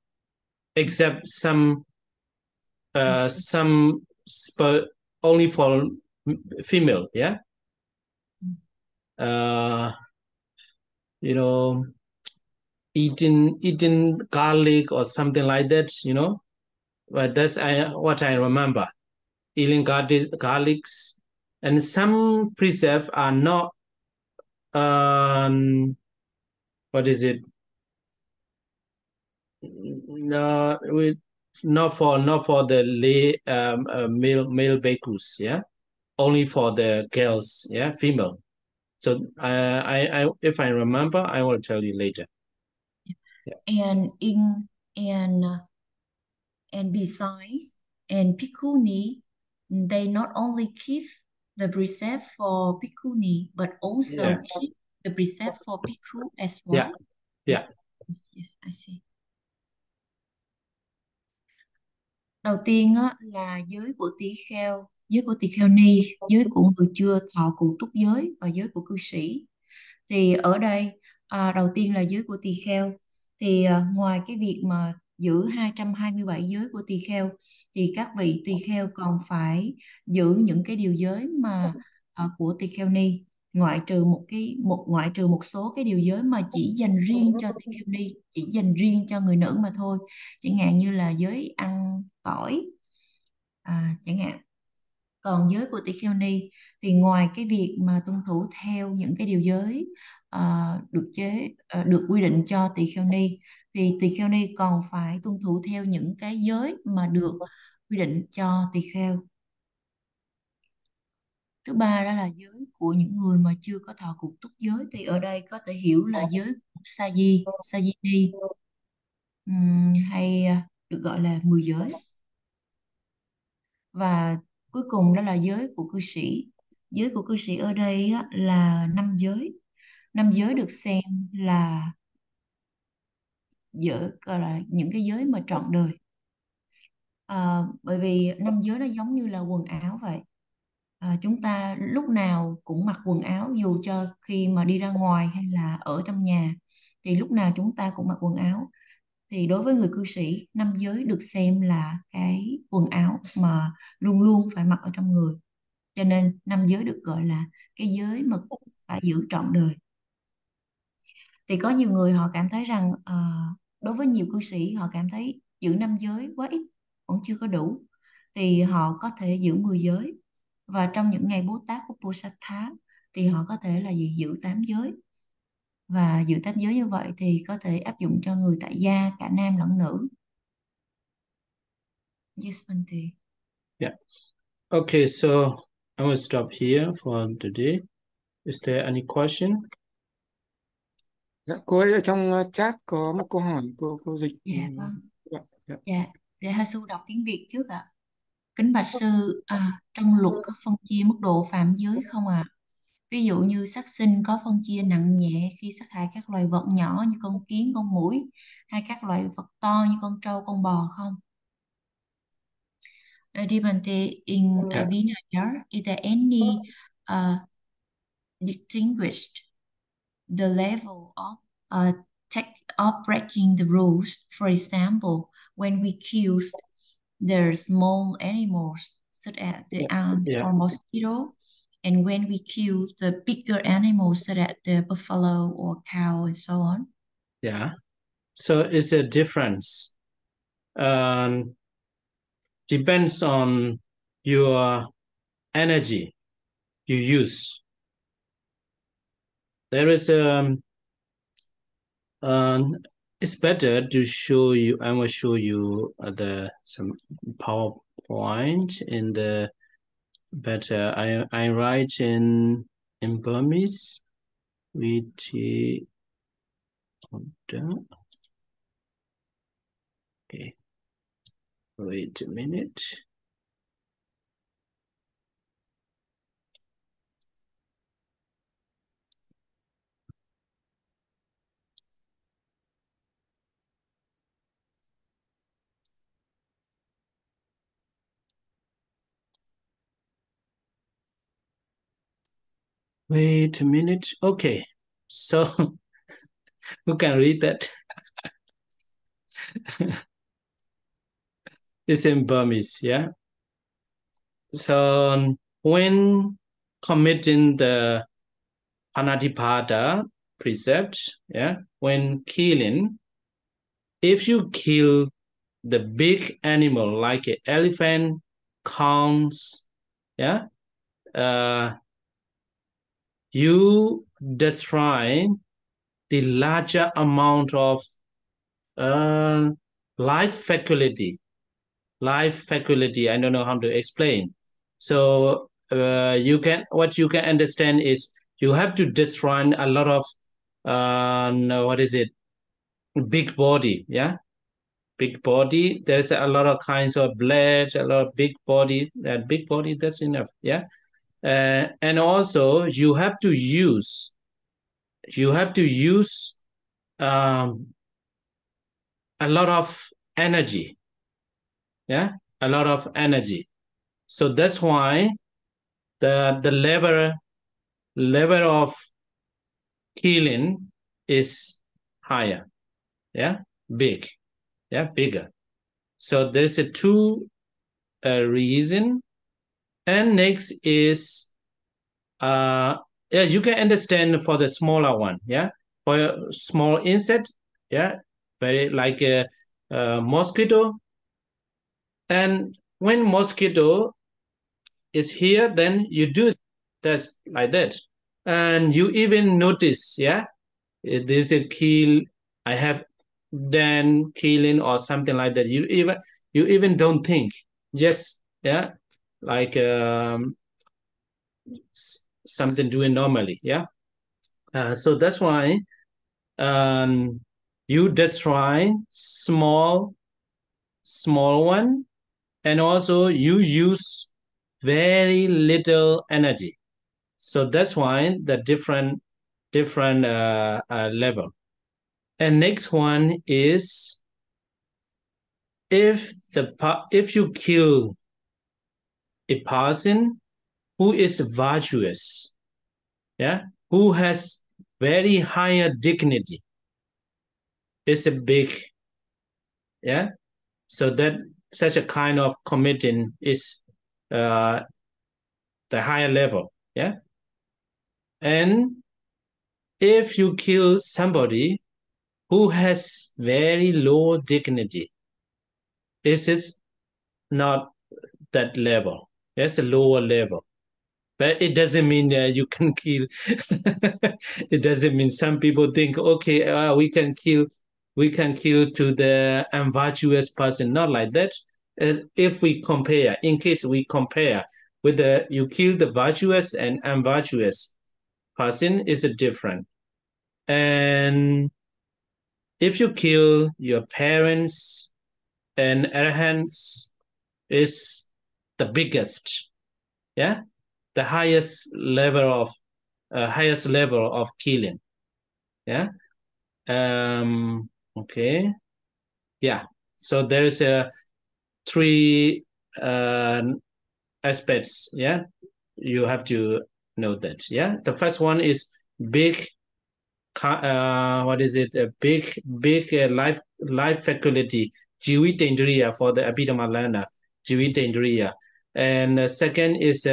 except some only for female, yeah. You know, eating garlic or something like that, you know. But that's what I remember. Eating garlics, and some precepts are not. What is it? No, not for the male bhikkhus, yeah. Only for the girls, yeah, female. So I if I remember, I will tell you later. and besides, and Bhikkhuni, they not only keep the precept for Bhikkhuni, but also keep the precept for Bhikkhu as well. Yeah. Yes, I see. Đầu tiên á, là giới của tỳ kheo, giới của tỳ kheo ni, giới của người chưa thọ cụ túc giới và giới của cư sĩ. Thì ở đây đầu tiên là giới của tỳ kheo. Thì ngoài cái việc mà giữ 227 giới của tỳ kheo thì các vị tỳ kheo còn phải giữ những cái điều giới mà của tỳ kheo ni, ngoại trừ một số cái điều giới mà chỉ dành riêng cho tỳ kheo ni, chỉ dành riêng cho người nữ mà thôi, chẳng hạn như là giới ăn tỏi chẳng hạn. Còn giới của tỳ kheo ni thì ngoài cái việc mà tuân thủ theo những cái điều giới được quy định cho tỳ kheo ni, thì tỳ kheo ni còn phải tuân thủ theo những cái giới mà được quy định cho tỳ kheo. Thứ ba đó là giới của những người mà chưa có thọ cụ túc giới, thì ở đây có thể hiểu là giới của Sajini, hay được gọi là 10 giới. Và cuối cùng đó là giới của cư sĩ. Giới của cư sĩ ở đây á, là 5 giới. 5 giới được xem là gọi là những cái giới mà trọn đời. Bởi vì 5 giới nó giống như là quần áo vậy. Chúng ta lúc nào cũng mặc quần áo, dù cho khi mà đi ra ngoài hay là ở trong nhà thì lúc nào chúng ta cũng mặc quần áo. Thì đối với người cư sĩ, 5 giới được xem là cái quần áo mà luôn luôn phải mặc ở trong người. Cho nên 5 giới được gọi là cái giới mà phải giữ trọn đời. Thì có nhiều người họ cảm thấy rằng đối với nhiều cư sĩ họ cảm thấy giữ 5 giới quá ít, vẫn chưa có đủ, thì họ có thể giữ 10 giới, và trong những ngày Bố Tát của Pusatha thì họ có thể là giữ 8 giới. Và giữ 8 giới như vậy thì có thể áp dụng cho người tại gia, cả nam lẫn nữ. Yes, Bante. Yeah. Okay, so I will stop here for today. Is there any question? Dạ, cô ấy ở trong chat có một câu hỏi, cô dịch. Dạ vâng. Dạ. Dạ, để Hasu đọc tiếng Việt trước ạ. Kính bạch sư, trong luật có phân chia mức độ phạm giới không ạ? Ví dụ như sát sinh có phân chia nặng nhẹ khi sát hại các loài vật nhỏ như con kiến, con muỗi, hay các loài vật to như con trâu, con bò không? Dipante, in Vinaya, is there any distinguished the level of breaking the rules? For example, when we kill the small animals such as the ant or mosquito, and when we kill the bigger animals such as the buffalo or cow and so on. Yeah. So it's a difference. Depends on your energy you use. There is it's better to show you. I will show you some PowerPoint in the better. I write in Burmese. Okay. Wait a minute. Wait a minute. Okay. So who can read that? It's in Burmese, yeah. So when committing the Panatipada precept, yeah, when killing, if you kill the big animal like an elephant, cows, yeah, you destroy the larger amount of life faculty. I don't know how to explain. So what you can understand is you have to destroy a lot of big body, yeah, big body. There's a lot of kinds of blood, a lot of big body. That big body, that's enough, yeah. And also you have to use a lot of energy, yeah, a lot of energy. So that's why the level of killing is higher, yeah, bigger. So there's a two reason. And next is you can understand for the smaller one, yeah, for a small insect, yeah, very like a mosquito. And when mosquito is here, then you do that's like that. And you even notice, yeah, there's a kill, I have done killing or something like that. You even don't think, just, yeah, like something doing normally, yeah. So that's why you destroy small one, and also you use very little energy. So that's why the different level. And next one is if you kill a person who is virtuous, yeah, who has very higher dignity, it's a big, yeah. So that such a kind of committing is the higher level, yeah. And if you kill somebody who has very low dignity, this is not that level. That's a lower level. But it doesn't mean that you can kill. It doesn't mean some people think, okay, we can kill to the unvirtuous person. Not like that. If we compare, in case we compare with the you kill the virtuous and unvirtuous person is different. And if you kill your parents and arahants is the biggest, yeah, the highest level of killing, yeah. Okay, yeah. So there is a three aspects, yeah. You have to know that, yeah. The first one is big. What is it? A big life faculty, Jiwitendriya for the Abhidhamma Jiwitendriya, and second is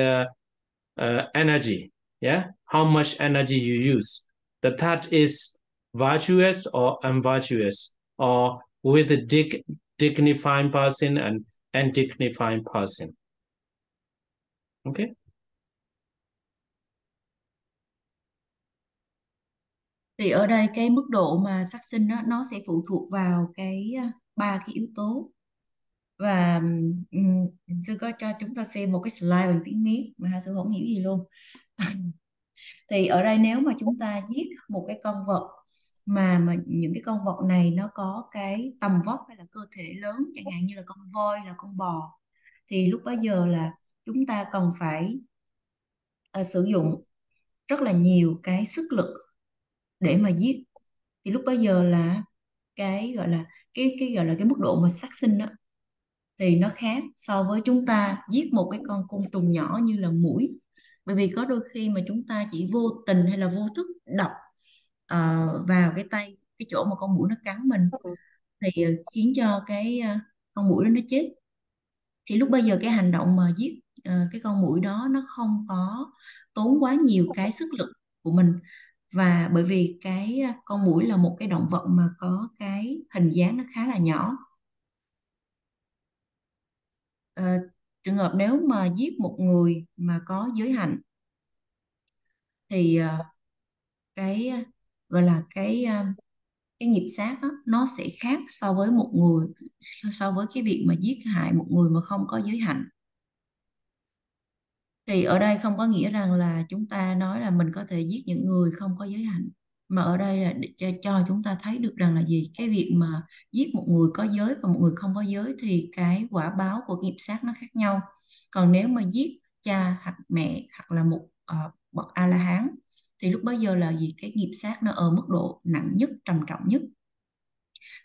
energy. Yeah, how much energy you use. The third is virtuous or unvirtuous, or with a dignifying person and undignifying person. Okay. Thì ở đây cái mức độ mà sát sinh đó, nó sẽ phụ thuộc vào cái ba cái yếu tố. Và sư có cho chúng ta xem một cái slide bằng tiếng Miến mà hai sư không hiểu gì luôn. Thì ở đây nếu mà chúng ta giết một cái con vật mà những cái con vật này nó có cái tầm vóc hay là cơ thể lớn, chẳng hạn như là con voi, là con bò, thì lúc bấy giờ là chúng ta cần phải sử dụng rất là nhiều cái sức lực để mà giết. Thì lúc bấy giờ là cái gọi là cái mức độ mà sát sinh đó thì nó khác so với chúng ta giết một cái con côn trùng nhỏ như là muỗi. Bởi vì có đôi khi mà chúng ta chỉ vô tình hay là vô thức đập vào cái tay, cái chỗ mà con muỗi nó cắn mình, thì khiến cho cái con muỗi đó nó chết. Thì lúc bây giờ cái hành động mà giết cái con muỗi đó nó không có tốn quá nhiều cái sức lực của mình. Và bởi vì cái con muỗi là một cái động vật mà có cái hình dáng nó khá là nhỏ. Trường hợp nếu mà giết một người mà có giới hạnh thì cái gọi là cái nghiệp sát đó, nó sẽ khác so với một người, so với cái việc mà giết hại một người mà không có giới hạnh. Thì ở đây không có nghĩa rằng là chúng ta nói là mình có thể giết những người không có giới hạnh, mà ở đây là để cho chúng ta thấy được rằng là gì, cái việc mà giết một người có giới và một người không có giới thì cái quả báo của nghiệp sát nó khác nhau. Còn nếu mà giết cha hoặc mẹ hoặc là một bậc A La Hán thì lúc bấy giờ là gì, cái nghiệp sát nó ở mức độ nặng nhất, trầm trọng nhất.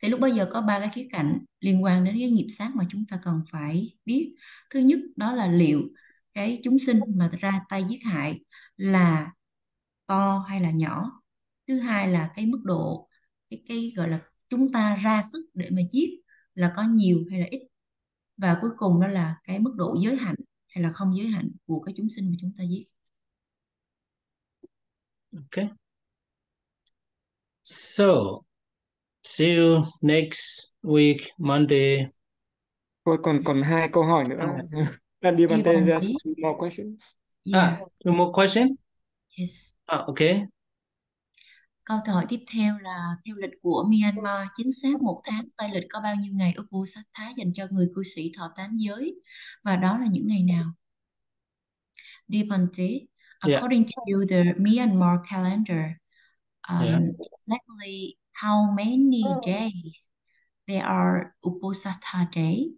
Thì lúc bây giờ có ba cái khía cạnh liên quan đến cái nghiệp sát mà chúng ta cần phải biết. Thứ nhất đó là liệu cái chúng sinh mà ra tay giết hại là to hay là nhỏ. Thứ hai là cái mức độ cái gọi là chúng ta ra sức để mà giết là có nhiều hay là ít. Và cuối cùng đó là cái mức độ giới hạnh hay là không giới hạnh của cái chúng sinh mà chúng ta giết. Okay. So, see you next week, Monday. Thôi còn hai câu hỏi nữa. Divante, there's two more questions. Yeah. Two more questions? Yes. Okay. Câu hỏi tiếp theo là theo lịch của Myanmar, chính xác một tháng Tây lịch có bao nhiêu ngày Uposatha dành cho người cư sĩ thọ 8 giới, và đó là những ngày nào? Divante, according to the Myanmar calendar, exactly how many days there are Uposatha day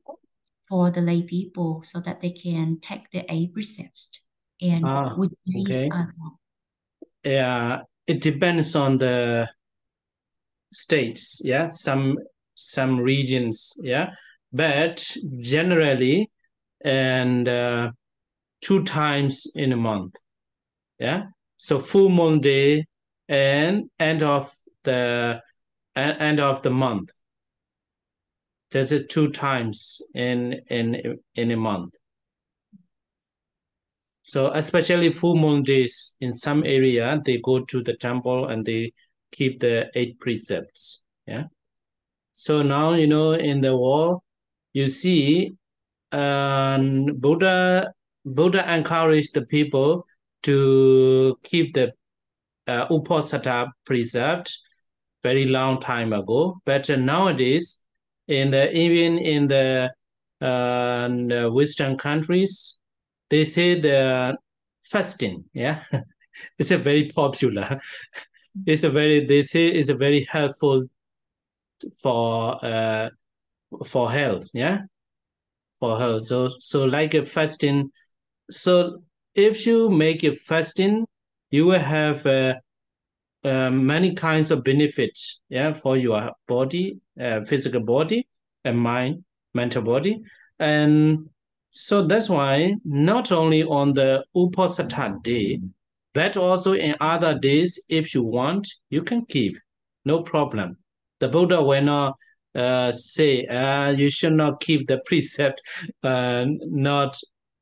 for the lay people so that they can take the 8 precepts, and which days are them? Yeah, it depends on the states, yeah, some regions, yeah, but generally, and 2 times in a month, yeah. So full moon day and end of the month. There's 2 times in a month. So especially full moon days in some area, they go to the temple and they keep the 8 precepts. Yeah. So now, in the world, you see, Buddha encouraged the people to keep the Uposatha precept very long time ago. But nowadays, even in the Western countries, they say the fasting, yeah, it's a very popular. They say it's a very helpful for health, yeah, for health. So like a fasting. So if you make a fasting, you will have many kinds of benefits, yeah, for your body, physical body, and mind, mental body. And so that's why not only on the Uposatha day, but also in other days, if you want, you can keep, no problem. The Buddha will not say you should not keep the precept, not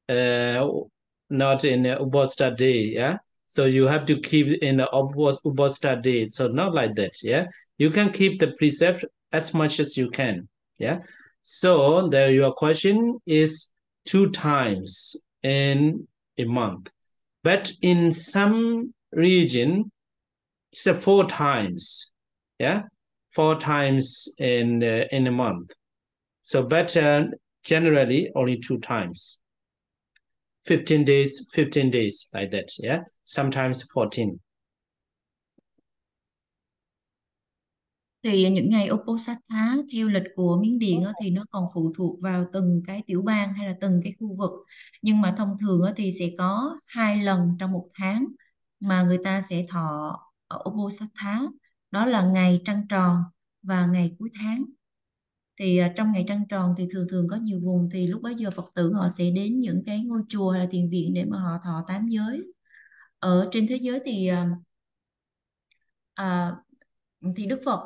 uh, not in the Uposatha day, yeah. So you have to keep in the Uposatha day. So not like that, yeah. You can keep the precept as much as you can, yeah. So your question is 2 times in a month, but in some region, it's 4 times, yeah, 4 times in a month. So, but generally only 2 times. 15 days, 15 days like that, yeah. Sometimes 14. Thì những ngày Uposatha theo lịch của Miến Điện á, thì nó còn phụ thuộc vào từng cái tiểu bang hay là từng cái khu vực. Nhưng mà thông thường á, thì sẽ có 2 lần trong một tháng mà người ta sẽ thọ Uposatha. Đó là ngày trăng tròn và ngày cuối tháng. Thì trong ngày trăng tròn thì thường thường có nhiều vùng thì lúc bấy giờ Phật tử họ sẽ đến những cái ngôi chùa hay là thiền viện để mà họ thọ 8 giới. Ở trên thế giới thì à, thì Đức Phật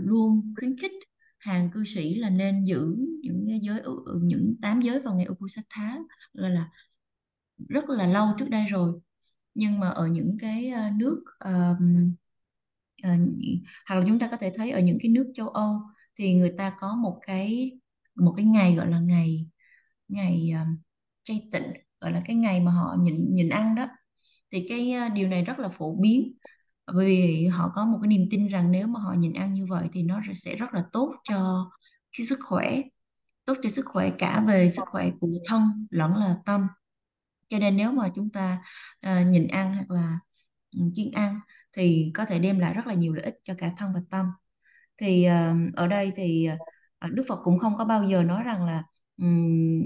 luôn khuyến khích hàng cư sĩ là nên giữ những cái những 8 giới vào ngày Uposatha, là rất là lâu trước đây rồi. Nhưng mà ở những cái nước hoặc là chúng ta có thể thấy ở những cái nước châu Âu thì người ta có một cái ngày gọi là ngày ngày chay tịnh, gọi là cái ngày mà họ nhịn ăn đó. Thì cái điều này rất là phổ biến, bởi vì họ có một cái niềm tin rằng nếu mà họ nhịn ăn như vậy thì nó sẽ rất là tốt cho cái sức khỏe, tốt cho sức khỏe cả về sức khỏe của thân lẫn là tâm. Cho nên nếu mà chúng ta nhịn ăn hoặc là kiêng ăn thì có thể đem lại rất là nhiều lợi ích cho cả thân và tâm. Thì ở đây thì Đức Phật cũng không có bao giờ nói rằng là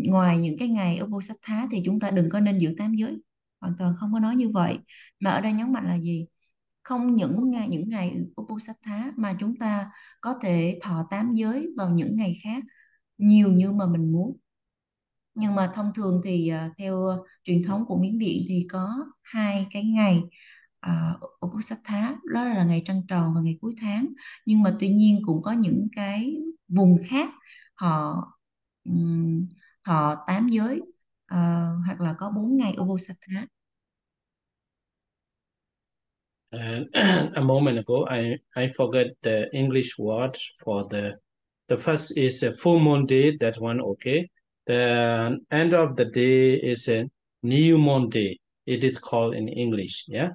ngoài những cái ngày Uposatha thì chúng ta đừng có nên giữ 8 giới, hoàn toàn không có nói như vậy. Mà ở đây nhấn mạnh là gì? Không những ngày Uposatha mà chúng ta có thể thọ 8 giới vào những ngày khác nhiều như mà mình muốn. Nhưng mà thông thường thì theo truyền thống của Miến Điện thì có 2 cái ngày Uposatha, đó là ngày trăng tròn và ngày cuối tháng. Nhưng mà tuy nhiên cũng có những cái vùng khác họ thọ 8 giới hoặc là có 4 ngày Uposatha. And a moment ago, I forgot the English word for the first is a full moon day. That one, okay. The end of the day is a new moon day. It is called in English, yeah.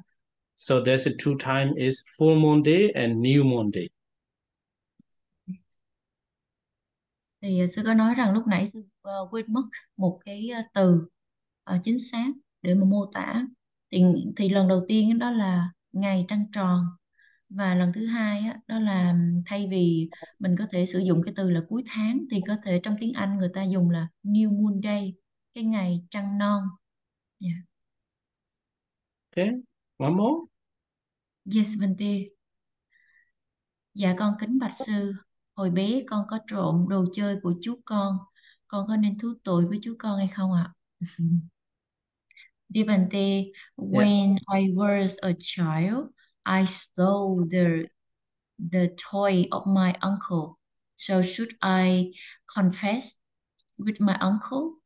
So there's a 2 time is full moon day and new moon day. Thì sư có nói rằng lúc nãy sư quên mất một cái từ chính xác để mà mô tả. Thì lần đầu tiên đó là ngày trăng tròn, và lần thứ hai đó là thay vì mình có thể sử dụng cái từ là cuối tháng thì có thể trong tiếng Anh người ta dùng là New Moon Day, cái ngày trăng non. Yeah. Okay, one more. Yes, Vante. Dạ con kính bạch sư, hồi bé con có trộm đồ chơi của chú con có nên thú tội với chú con hay không ạ? Devante, when I was a child, I stole the toy of my uncle. So should I confess with my uncle?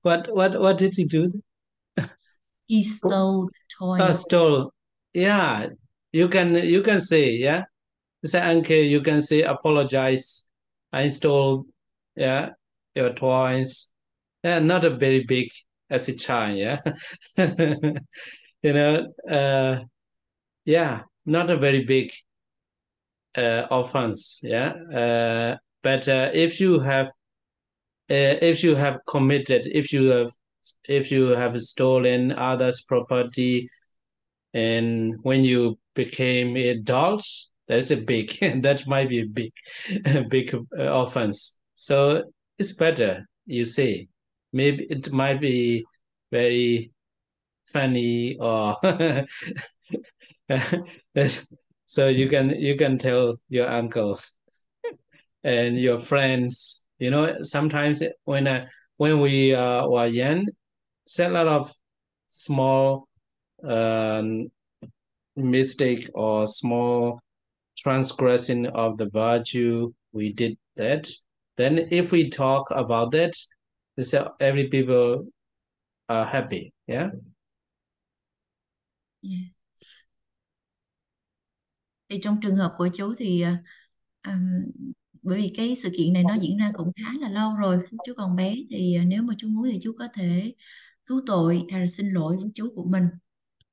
What did he do? He stole the toy. Stole. Yeah, you can say, yeah. You say, uncle, you can say apologize. I stole, yeah, your toys. Yeah, not a very big as a child, yeah. Yeah, not a very big offense, yeah. But if you have committed, if you have stolen others' property, and when you became adults, that's a big that might be a big offense. So it's better, you say. Maybe it might be very funny, or so you can tell your uncle and your friends. Sometimes when we were young, a lot of small um, mistake or small transgression of the virtue, we did that. Then if we talk about that, every people are happy. Yeah. Yeah. Thì trong trường hợp của chú thì bởi vì cái sự kiện này nó diễn ra cũng khá là lâu rồi, lúc chú còn bé, thì nếu mà chú muốn thì chú có thể thú tội hay là xin lỗi với chú của mình.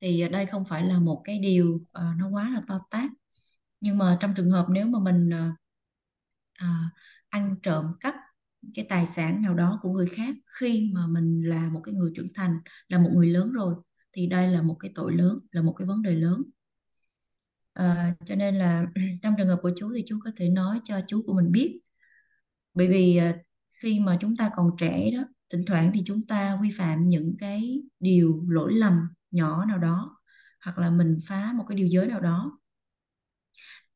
Thì đây không phải là một cái điều nó quá là to tát. Nhưng mà trong trường hợp nếu mà mình ăn trộm cắp cái tài sản nào đó của người khác khi mà mình là một cái người trưởng thành, là một người lớn rồi, thì đây là một cái tội lớn, là một cái vấn đề lớn. Cho nên là trong trường hợp của chú thì chú có thể nói cho chú của mình biết. Bởi vì khi mà chúng ta còn trẻ đó, thỉnh thoảng thì chúng ta vi phạm những cái điều lỗi lầm nhỏ nào đó, hoặc là mình phá một cái điều giới nào đó.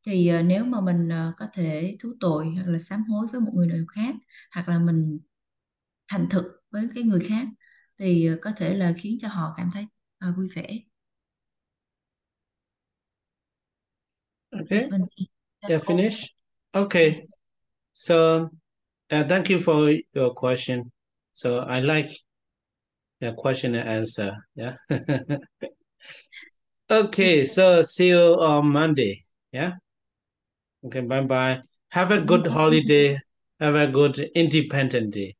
Thì nếu mà mình có thể thú tội hoặc là sám hối với một người nào khác, hoặc là mình thành thực với cái người khác, thì có thể là khiến cho họ cảm thấy vui vẻ. Okay. Yeah, finish. Okay. So thank you for your question. So I like your question and answer. Yeah. Okay. So see you on Monday. Yeah. Okay. Bye bye. Have a good holiday. Have a good Independent Day.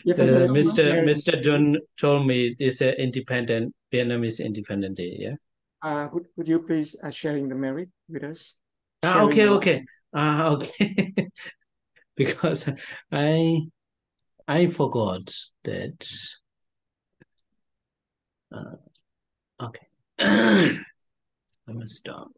Mr. John told me it's an independent Vietnamese Independent Day. Yeah. Would you please sharing the merit with us? Okay. Okay. Because I forgot that. Okay. I must stop.